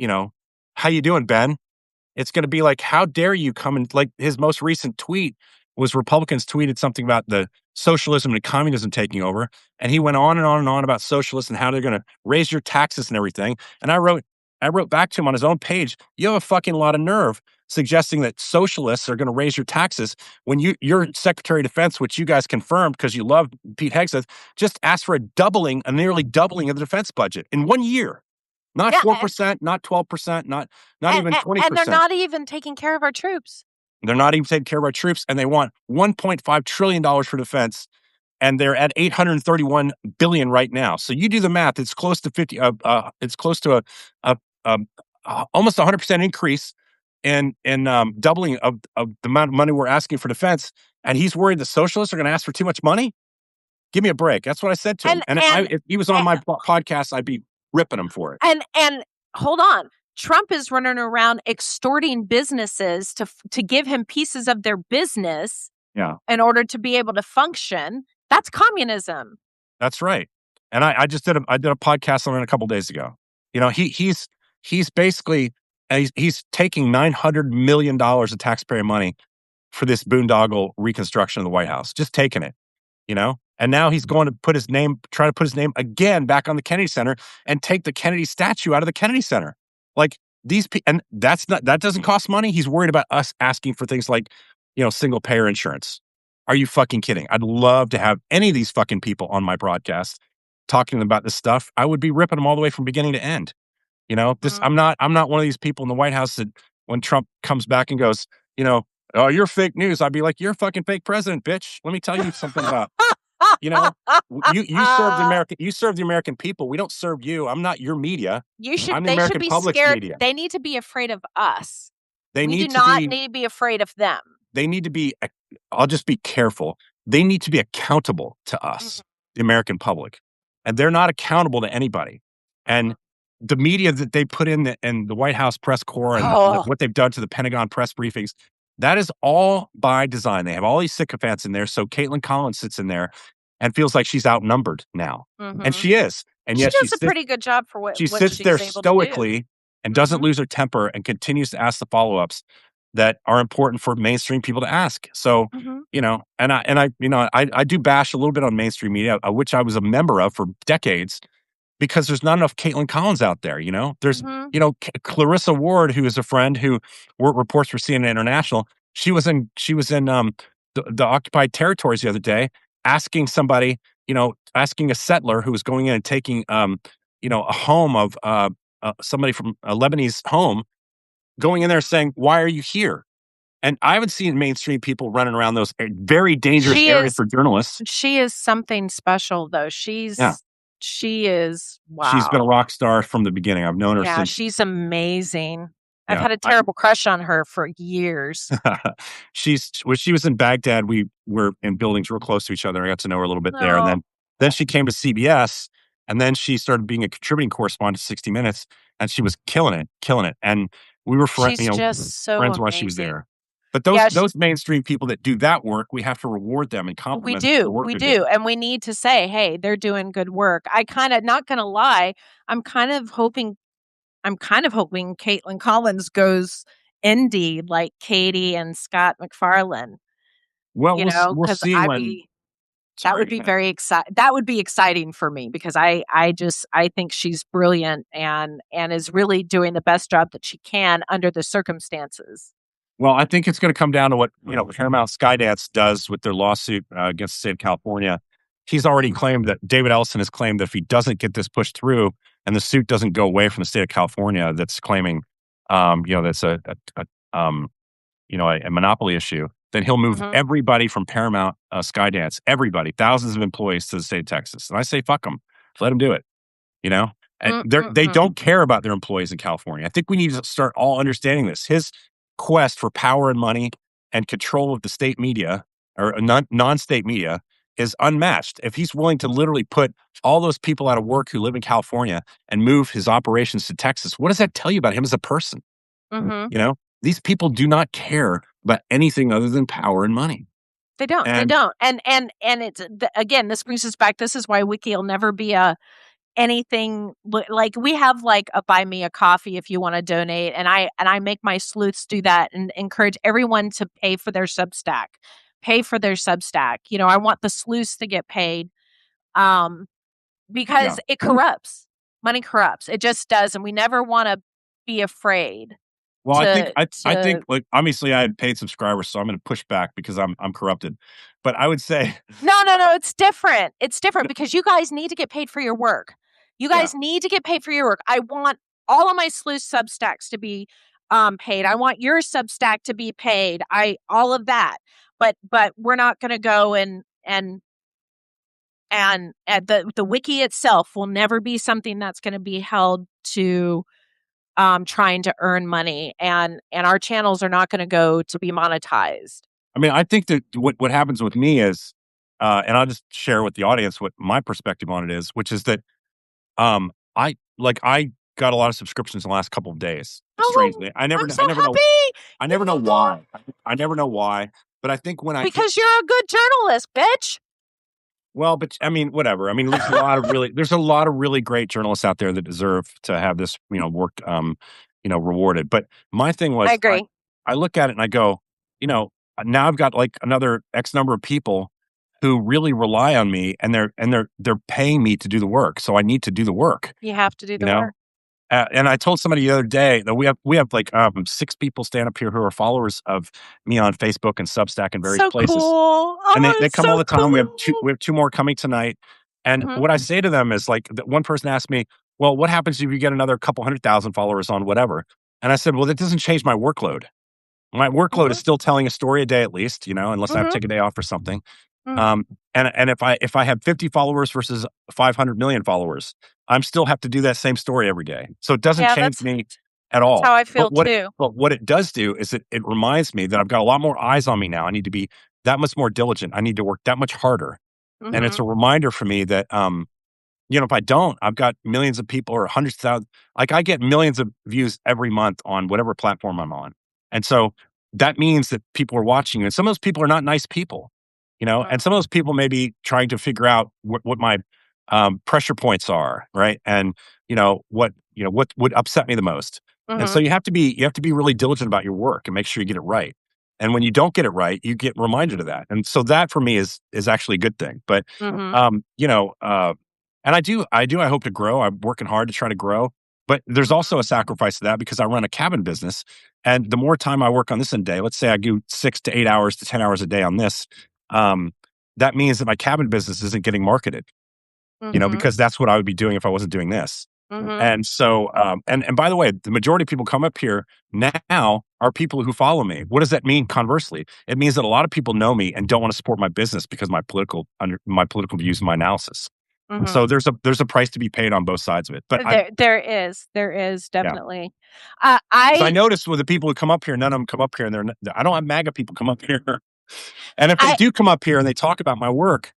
you doing, Ben? It's going to be like, how dare you come and like his most recent tweet. was Republicans tweeted something about the socialism and communism taking over, and he went on and on and on about socialists and how they're going to raise your taxes and everything. And I wrote back to him on his own page, "You have a fucking lot of nerve suggesting that socialists are going to raise your taxes when your Secretary of Defense, which you guys confirmed because you love Pete Hegseth, just asked for a nearly doubling of the defense budget in 1 year." Not Yeah, 4%, not 12%, not even and they're 20%. not even taking care of our troops. They're not even taking care of our troops, and they want $1.5 trillion for defense, and they're at 831 billion right now. So you do the math; it's close to 50. It's close to a, um, almost 100% increase in doubling of the amount of money we're asking for defense. And he's worried the socialists are going to ask for too much money. Give me a break. That's what I said to him. And And and if he was on my podcast, I'd be ripping him for it. and hold on. Trump is running around extorting businesses to give him pieces of their business Yeah. in order to be able to function. That's communism. That's right. And I did a podcast on it a couple days ago. You know, he's basically he's taking $900 million of taxpayer money for this boondoggle reconstruction of the White House. Just taking it, you know? And now he's going to try to put his name again back on the Kennedy Center and take the Kennedy statue out of the Kennedy Center. Like these people, and that doesn't cost money. He's worried about us asking for things like, single payer insurance. Are you fucking kidding? I'd love to have any of these fucking people on my broadcast talking about this stuff. I would be ripping them all the way from beginning to end. Mhm. I'm not one of these people in the White House that when Trump comes back and goes, "Oh, you're fake news," I'd be like, "You're a fucking fake president, bitch. Let me tell you something about, you know, you serve the American people. We don't serve you. I'm not your media. I'm the They should American be public's scared. media. They need to be afraid of us. They We do need to not be need to be afraid of them. they need to be I'll just be careful. They need to be accountable to Mhm. us, the American public. And they're not accountable to anybody. And the media that they put in the White House press corps and Oh, what they've done to the Pentagon press briefings, that is all by design. They have all these sycophants in there. So Caitlin Collins sits in there and feels like she's outnumbered now. And mhm. she is. And She yet does a pretty good job for she what sits there she's able to do. stoically and doesn't Mhm, lose her temper and continues to ask the follow-ups that are important for mainstream people to ask. So, mhm, I do bash a little bit on mainstream media, which I was a member of for decades, because there's not enough Caitlin Collins out there. There's, mhm. Clarissa Ward, who is a friend who reports for CNN International. She was in the occupied territories the other day, asking somebody, asking a settler who was going in and taking, a home of somebody from a Lebanese home, going in there saying, "Why are you here?" And I haven't seen mainstream people running around those very dangerous She areas is for journalists. she is something special, though. Yeah. She is She's been a wow. rock star from the beginning. I've known her Yeah, since, she's amazing. I've yeah. had a terrible crush on her for years. When she was in Baghdad, we were in buildings real close to each other. I got to know her a little bit there. And No, then she came to CBS, and then she started being a contributing correspondent to 60 Minutes, and she was killing it, killing it. And we were she's just so friends while she was amazing. there. But Yeah, those mainstream people that do that work, we have to reward them and compliment the work we they're do, doing. and we need to say, "Hey, they're doing good work." I kinda not gonna lie, I'm kind of hoping Caitlin Collins goes indie like Katie and Scott MacFarlane, Well, we'll 'cause see when. that would Sorry, be go ahead. that would be exciting for me because I think she's brilliant and is really doing the best job that she can under the circumstances. Well, I think it's going to come down to what Paramount Skydance does with their lawsuit against the state of California. He's already claimed that David Ellison has claimed that if he doesn't get this pushed through and the suit doesn't go away from the state of California, that's claiming, that's a monopoly issue, then he'll move Mhm, everybody from Paramount Skydance, everybody, thousands of employees to the state of Texas. And I say, fuck them, let them do it. You know, and they mm. don't care about their employees in California. I think we need to start all understanding this. His quest for power and money and control of the state media or non-state media is unmatched. If he's willing to literally put all those people out of work who live in California and move his operations to Texas, what does that tell you about him as a person? Mhm. You know, these people do not care about anything other than power and money. They And don't, and it's again, this brings us back this is why Wiki will never be a anything like we have like a buy me a coffee if you want to donate and I make my sleuths do that and encourage everyone to pay for their Substack pay for their Substack. I want the sleuths to get paid, Yeah. because it corrupts. Money corrupts. It just does, and we never want to be afraid Well, to I think to. like obviously I had paid subscribers, so I'm going to push back because I'm corrupted. But I would say, No, no, no. It's different. It's different because you guys need to get paid for your work. You yeah, guys need to get paid for your work. I want all of my sleuth Substacks to be paid. I want your Substack to be paid. All of that. But we're not going to go and the wiki itself will never be something that's going to be held to trying to earn money, and our channels are not going to go to be monetized. I mean, I think that what happens with me is, and I'll just share with the audience what my perspective on it is, which is that I got a lot of subscriptions in the last couple of days. Oh, Strangely, I'm so happy. I never know why. I never know why. But I think when I hit, Because you're a good journalist, bitch. well, but I mean, whatever. I mean, there's a lot of really great journalists out there that deserve to have this, work, rewarded. But my thing I was, agree. I look at it and I go, you know, now I've got like another X number of people who really rely on me, and they're paying me to do the work, so I need to do the work. You have to do You the know, work. and I told somebody the other day that we have like 6 people stand up here who are followers of me on Facebook and Substack and various So places, cool. and Oh, they it's come all so the time. cool. We have 2 more coming tonight. And Mhm, what I say to them is like, one person asked me, "Well, what happens if you get another couple 100,000 followers on whatever?" And I said, "Well, that doesn't change my workload. My workload is mhm, still telling a story a day at least, unless I have to mhm, take a day off or something. mm. Um, and if I have 50 followers versus 500 million followers, I'm still have to do that same story every day. So it doesn't Yeah, change me at that's how all. I feel too. But what it does do is it reminds me that I've got a lot more eyes on me now. I need to be that much more diligent. I need to work that much harder. And it's Mhm, a reminder for me that if I don't, I've got millions of people or hundreds of thousands. Like I get millions of views every month on whatever platform I'm on. And so that means that people are watching you. And some of those people are not nice people, and mm, some of those people may be trying to figure out what my pressure points are. Right. And, what would upset me the most. And so mhm, you have to be really diligent about your work and make sure you get it right. And when you don't get it right, you get reminded of that. And so that for me is actually a good thing. But, mhm, um, you know, uh, and I hope to grow. I'm working hard to try to grow. But there's mhm, also a sacrifice to that because I run a cabin business. And the more time I work on this in a day, let's say I do 6 to 8 hours to 10 hours a day on this, um, that means that my cabin business isn't getting marketed, mhm, because that's what I would be doing if I wasn't doing this. mhm, And so, and by the way, the majority of people come up here now are people who follow me. What does that mean? Conversely, it means that a lot of people know me and don't want to support my business because my political views and my analysis. mhm. So there's a price to be paid on both sides of it. But There is yeah, definitely. because I I noticed with the people who come up here, none of them come up here, and I don't have MAGA people come up here. And if they I do come up here and they talk about my work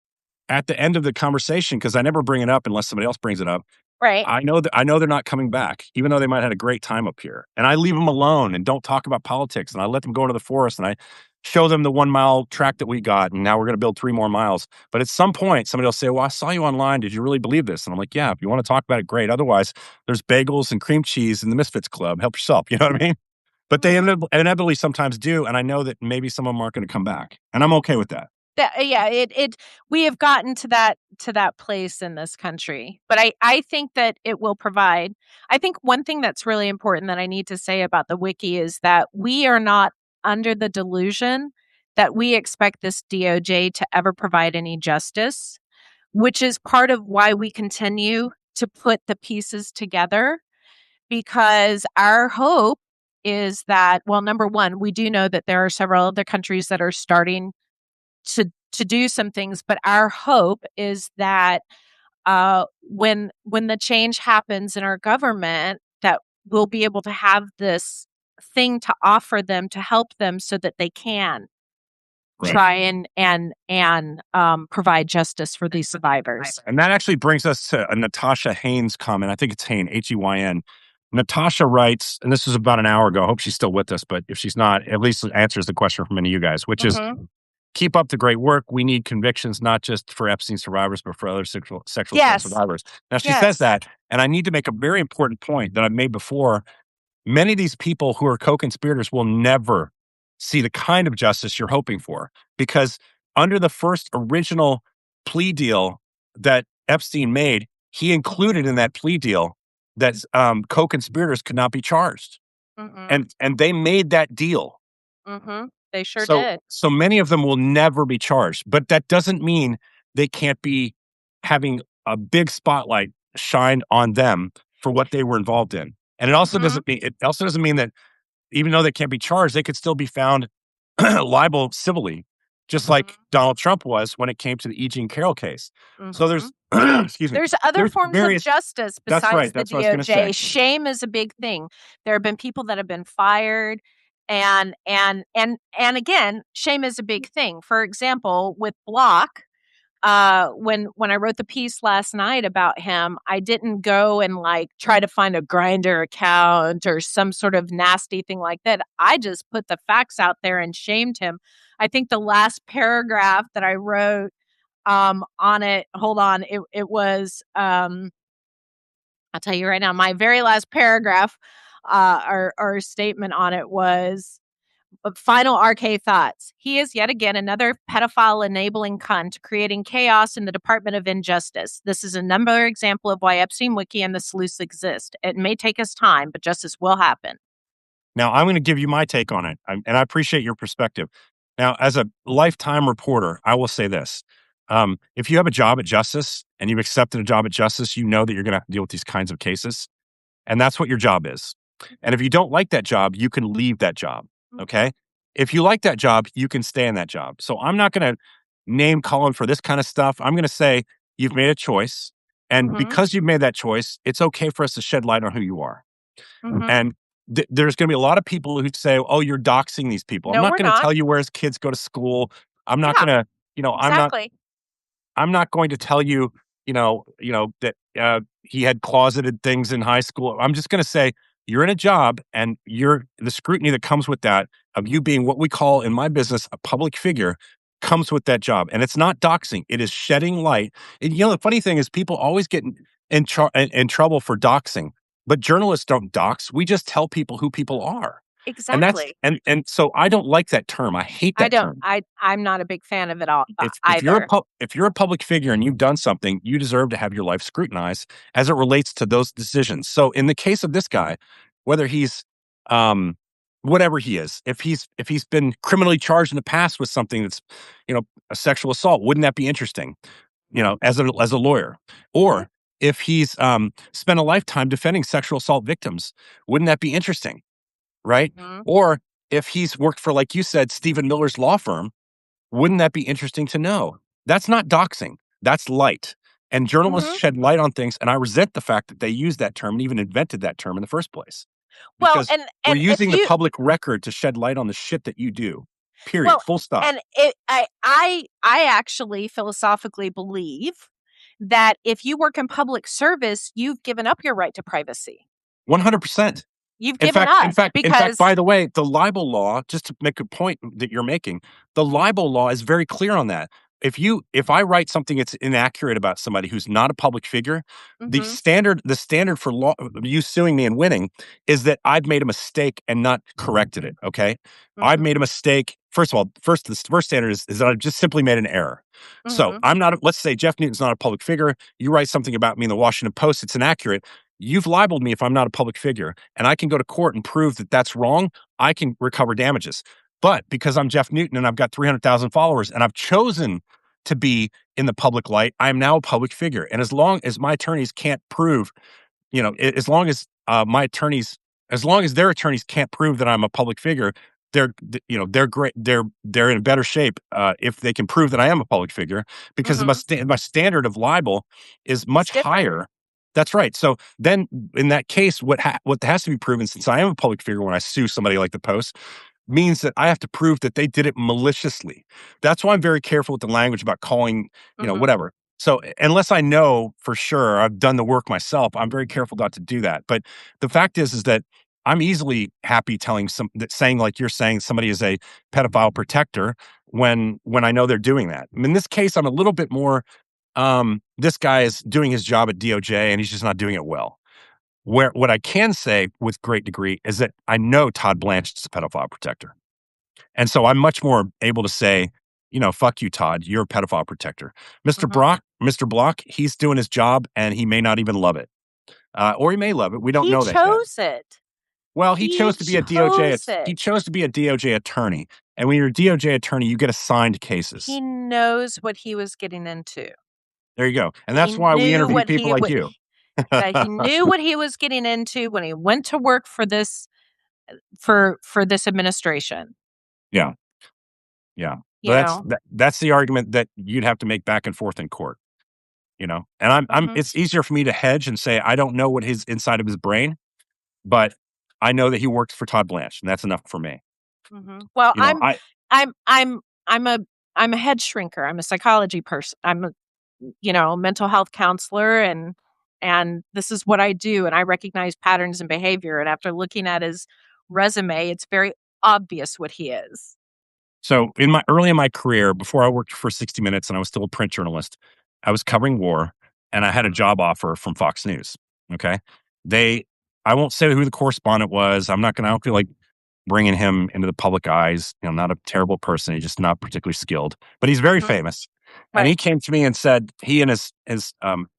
at the end of the conversation, because I never bring it up unless somebody else brings it up, right. I know they're not coming back, even though they might have had a great time up here. And I leave them alone and don't talk about politics. And I let them go into the forest and I show them the 1 mile track that we got. And now we're going to build 3 more miles. But at some point, somebody will say, "Well, I saw you online. Did you really believe this?" And I'm like, "Yeah, if you want to talk about it, great. Otherwise, there's bagels and cream cheese in the Misfits Club. Help yourself." You know what I mean? But they Mhm. inevitably sometimes do. And I know that maybe some of them aren't going to come back. And I'm okay with that. Yeah, it we have gotten to that place in this country. But I think that it will provide. I think one thing that's really important that I need to say about the wiki is that we are not under the delusion that we expect this DOJ to ever provide any justice, which is part of why we continue to put the pieces together, because our hope is that, well, number one, we do know that there are several other countries that are starting to do some things, but our hope is that when the change happens in our government, that we'll be able to have this thing to offer them to help them so that they can Right. try and provide justice for these survivors. And that actually brings us to a Natasha Haynes comment. I think it's Hayne, Heyn. Natasha writes, and this was about an hour ago. I hope she's still with us, but if she's not, at least it answers the question from many of you guys, which is Mhm. keep up the great work. We need convictions, not just for Epstein survivors, but for other sexual assault Yes. survivors. Now, she says Yes. that, and I need to make a very important point that I've made before. Many of these people who are co conspirators will never see the kind of justice you're hoping for. Because under the first original plea deal that Epstein made, he included in that plea deal that co-conspirators could not be charged, Mhm. and they made that deal. Mhm. They sure So did. so many of them will never be charged, but that doesn't mean they can't be having a big spotlight shined on them for what they were involved in. And Mhm. it also doesn't mean that even though they can't be charged, they could still be found liable civilly, just like Mhm. Donald Trump was when it came to the E. Jean Carroll case. So Mhm. there's excuse me, There's other there's forms of various. justice That's right. besides the That's what I was going to say. DOJ. Shame is a big thing. There have been people that have been fired, and again, shame is a big thing. For example, with Block, when I wrote the piece last night about him, I didn't go and like try to find a grinder account or some sort of nasty thing like that. I just put the facts out there and shamed him. I think the last paragraph that I wrote on it, hold on, it was I'll tell you right now, my very last paragraph or statement on it was final RK thoughts. He is yet again another pedophile enabling cunt creating chaos in the Department of Injustice. This is another example of why Epstein Wiki and the sleuths exist. It may take us time, but justice will happen. Now, I'm going to give you my take on it, and I appreciate your perspective. Now, as a lifetime reporter, I will say this. If you have a job at Justice and you've accepted a job at Justice, you know that you're going to have to deal with these kinds of cases. And that's what your job is. And if you don't like that job, you can leave that job. Okay. If you like that job, you can stay in that job. So I'm not going to name calling for this kind of stuff. I'm going to say you've made a choice. And Mm-hmm. because you've made that choice, it's okay for us to shed light on who you are. Mm-hmm. And there's going to be a lot of people who say, "Oh, you're doxing these people." I'm No, not we're going to not. tell you where his kids go to school. I'm not Yeah, going to, you know, exactly. I'm not going to tell you, that he had closeted things in high school. I'm just going to say you're in a job, and you're the scrutiny that comes with that of you being what we call in my business a public figure comes with that job, and it's not doxing. It is shedding light. And the funny thing is, people always get in trouble for doxing, but journalists don't dox. We just tell people who people are. And that's Exactly. and so I don't like that term. I hate I that don't. term. I'm not a big fan of it all If you're either. if you're a public figure and you've done something, you deserve to have your life scrutinized as it relates to those decisions. So in the case of this guy, whether he's um whatever he is, if he's been criminally charged in the past with something that's, a sexual assault, wouldn't that be interesting? As a lawyer. Mhm. Or if he's spent a lifetime defending sexual assault victims, wouldn't that be interesting? Right? Mhm. Or if he's worked for, like you said, Stephen Miller's law firm, wouldn't that be interesting to know? That's not doxing. That's light. And journalists Mhm. shed light on things. And I resent the fact that they used that term and even invented that term in the first place, Well, because we're and if using the you public record to shed light on the shit that you do. Period. well, Full stop. and it I actually philosophically believe that if you work in public service, you've given up your right to privacy. 100%. You've In given fact in up fact in fact, because by the way, the libel law, just to make a point that you're making, the libel law is very clear on that. If I write something that's inaccurate about somebody who's not a public figure, mhm, the standard for law you suing me and winning is that I've made a mistake and not corrected it, okay? I've mhm, made a mistake. First of all, the first standard is that I've just simply made an error. So, mhm, I'm not let's say Jeff Newton's not a public figure, you write something about me in the Washington Post, it's inaccurate. You've libeled me if I'm not a public figure, and I can go to court and prove that that's wrong. I can recover damages. But because I'm Jeff Newton and I've got 300,000 followers and I've chosen to be in the public light, I am now a public figure. And as long as my attorneys can't prove, as long as as long as their attorneys can't prove that I'm a public figure, they're great. They're in better shape if they can prove that I am a public figure, because mhm. my standard of libel is It's much different. higher. That's right. So then, in that case, what has to be proven, since I am a public figure when I sue somebody like the Post, means that I have to prove that they did it maliciously. That's why I'm very careful with the language about calling, Mhm, whatever. So unless I know for sure I've done the work myself, I'm very careful not to do that. But the fact is that I'm easily happy saying, like you're saying, somebody is a pedophile protector when I know they're doing that. In this case, I'm a little bit more. This guy is doing his job at DOJ and he's just not doing it well. Where what I can say with great degree is that I know Todd Blanche is a pedophile protector. And so I'm much more able to say, fuck you, Todd. You're a pedophile protector. Mhm. Mr. Block, he's doing his job and he may not even love it. Or he may love it. We don't He know that yet. chose it. Well, he He chose to be a DOJ. chose it. He chose to be a DOJ attorney. And when you're a DOJ attorney, you get assigned cases. He knows what he was getting into. There you go. And He that's why we knew interview what people he like would you. he knew what he was getting into when he went to work for this for this administration, Yeah. Yeah. you know? That's the argument that you'd have to make back and forth in court, And I'm Mhm, it's easier for me to hedge and say I don't know what his inside of his brain, but I know that he works for Todd Blanche, and that's enough for me. mhm. Well, You know, I I'm I'm I'm a I'm a head shrinker. I'm a psychology person. I'm a, mental health counselor, and this is what I do, and I recognize patterns and behavior, and after looking at his resume, it's very obvious what he is. So in my career, before I worked for 60 Minutes and I was still a print journalist, I was covering war and I had a Mhm, job offer from Fox News. Okay. They, I won't say who the correspondent was. I don't feel like bringing him into the public eyes. Not a terrible person. He's just not particularly skilled, but he's very mhm. famous. And Right. he came to me and said, he and his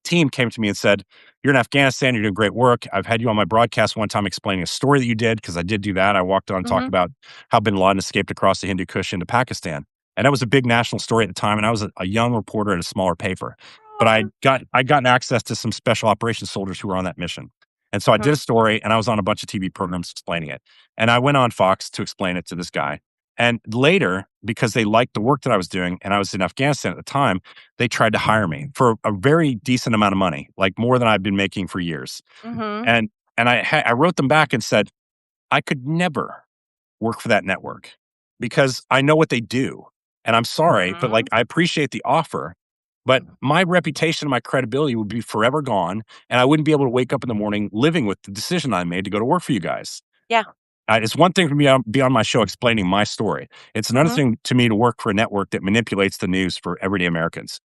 team came to me and said, "You're in Afghanistan. You're doing great work. I've had you on my broadcast one time explaining a story that you did because I did do that. I walked on and talked Mhm. about how Bin Laden escaped across the Hindu Kush into Pakistan, and that was a big national story at the time. And I was a young reporter at a smaller paper, but Aw. I gotten access to some special operations soldiers who were on that mission, and so I did a Mhm, story, and I was on a bunch of TV programs explaining it, and I went on Fox to explain it to this guy. And later, because they liked the work that I was doing, and I was in Afghanistan at the time, they tried to hire me for a very decent amount of money, like more than I'd been making for years. mhm, And I wrote them back and said, I could never work for that network because I know what they do. And I'm sorry, but like mhm, I appreciate the offer, but my reputation and my credibility would be forever gone. And I wouldn't be able to wake up in the morning living with the decision I made to go to work for you guys. yeah, It's one thing for me to be on my show explaining my story. It's another mhm, thing to me to work for a network that manipulates the news for everyday Americans.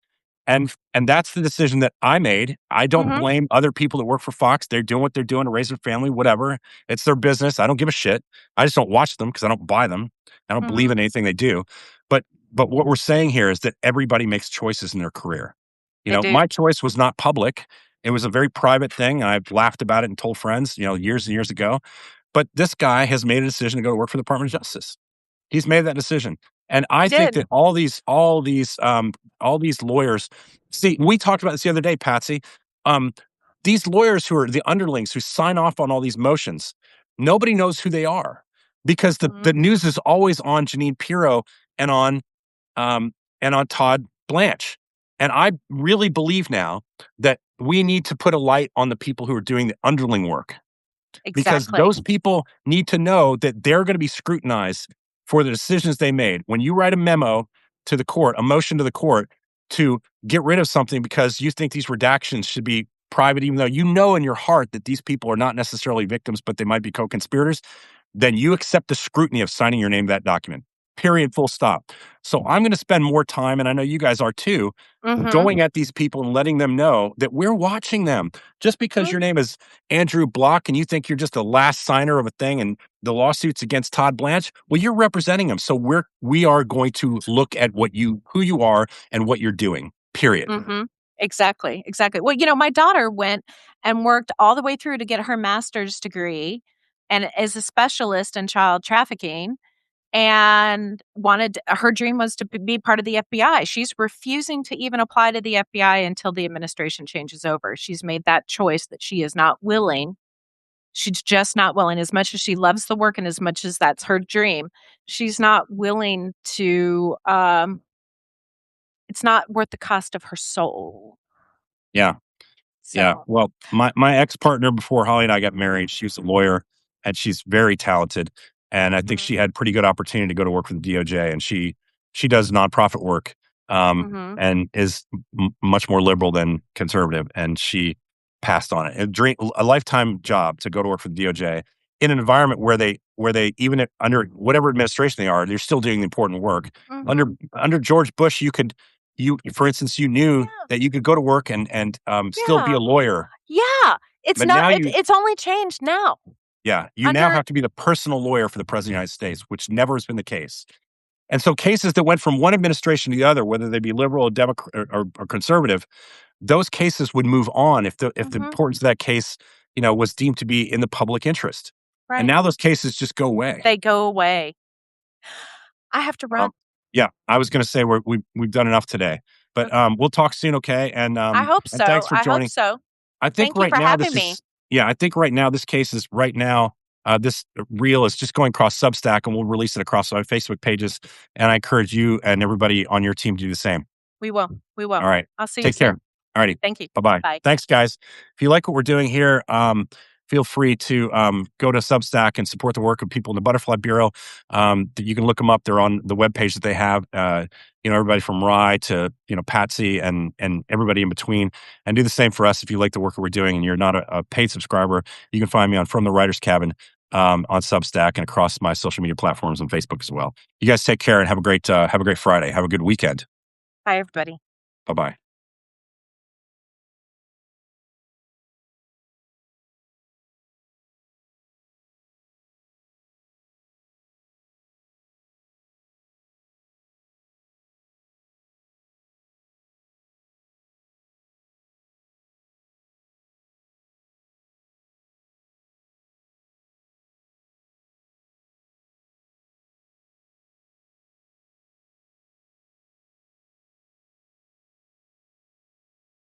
And that's the decision that I made. I don't mhm, blame other people that work for Fox. They're doing what they're doing to raise their family, whatever. It's their business. I don't give a shit. I just don't watch them because I don't buy them. I don't believe mhm. in anything they do. But but what we're saying here is that everybody makes choices in their career. They do. My choice was not public. It was a very private thing. I've laughed about it and told friends, years and years ago. But this guy has made a decision to go to work for the Department of Justice. He's made that decision. And I He think did. that all these lawyers see, we talked about this the other day, Patsy. Um, these lawyers who are the underlings who sign off on all these motions, nobody knows who they are because the Mhm, news is always on Janine Pirro and um, on Todd Blanche. And I really believe now that we need to put a light on the people who are doing the underling work because exactly. those people need to know that they're going to be scrutinized for the decisions they made. When you write a memo to the court, a motion to the court to get rid of something because you think these redactions should be private, even though you know in your heart that these people are not necessarily victims, but they might be co conspirators, then you accept the scrutiny of signing your name to that document. Period, full stop. So I'm going to spend more time, and I know you guys are too, Mhm, going at these people and letting them know that we're watching them. Just because mhm, your name is Andrew Block and you think you're just a last signer of a thing and the lawsuit's against Todd Blanche, well, you're representing him. So we are going to look at who you are and what you're doing. Period. mhm. Exactly, exactly. Well, my daughter went and worked all the way through to get her master's degree and is a specialist in child trafficking and her dream was to be part of the FBI. She's refusing to even apply to the FBI until the administration changes over. She's made that choice that she is not willing. She's just not willing as much as she loves the work and as much as that's her dream. She's not willing to it's not worth the cost of her soul. Yeah. Yeah. So, Well, my ex-partner before Holly and I got married, she was a lawyer and she's very talented. And I think mhm, she had pretty good opportunity to go to work for the DOJ and she does nonprofit work mhm, and is much more liberal than conservative and she passed on it. A lifetime job to go to work for the DOJ in an environment where they even under whatever administration they are, they're still doing important work. Under mhm. under George Bush, you for instance, you knew Yeah, that you could go to work and still be yeah, a lawyer, yeah. It's but not now it's only changed now. Yeah, you now Under have to be the personal lawyer for the president of the United States, which never has been the case. And so cases that went from one administration to the other, whether they be liberal or Democrat or conservative, those cases would move on if the Mhm. importance of that case, was deemed to be in the public interest. And Right. now those cases just go away. They go away. I have to run. Um, yeah, I was going to say we've done enough today, but Okay. we'll talk soon, okay? I hope And so. thanks for I hope joining. so. I think Thank you right for now having this me. is yeah, I think right now this case is right now this reel is just going across Substack, and we'll release it across our Facebook pages. And I encourage you and everybody on your team to do the same. We will. We will. All right, I'll see you take care. soon. All righty, Thank you. bye bye. Bye. Thanks, guys. If you like what we're doing here, feel free to go to Substack and support the work of people in the Butterfly Bureau. You can look them up. They're on the webpage that they have. Everybody from Rye to Patsy and everybody in between. And do the same for us if you like the work that we're doing and you're not a paid subscriber. You can find me on From the Writers Cabin on Substack and across my social media platforms on Facebook as well. You guys take care and have a great Friday. Have a good weekend. Bye, everybody. Bye bye.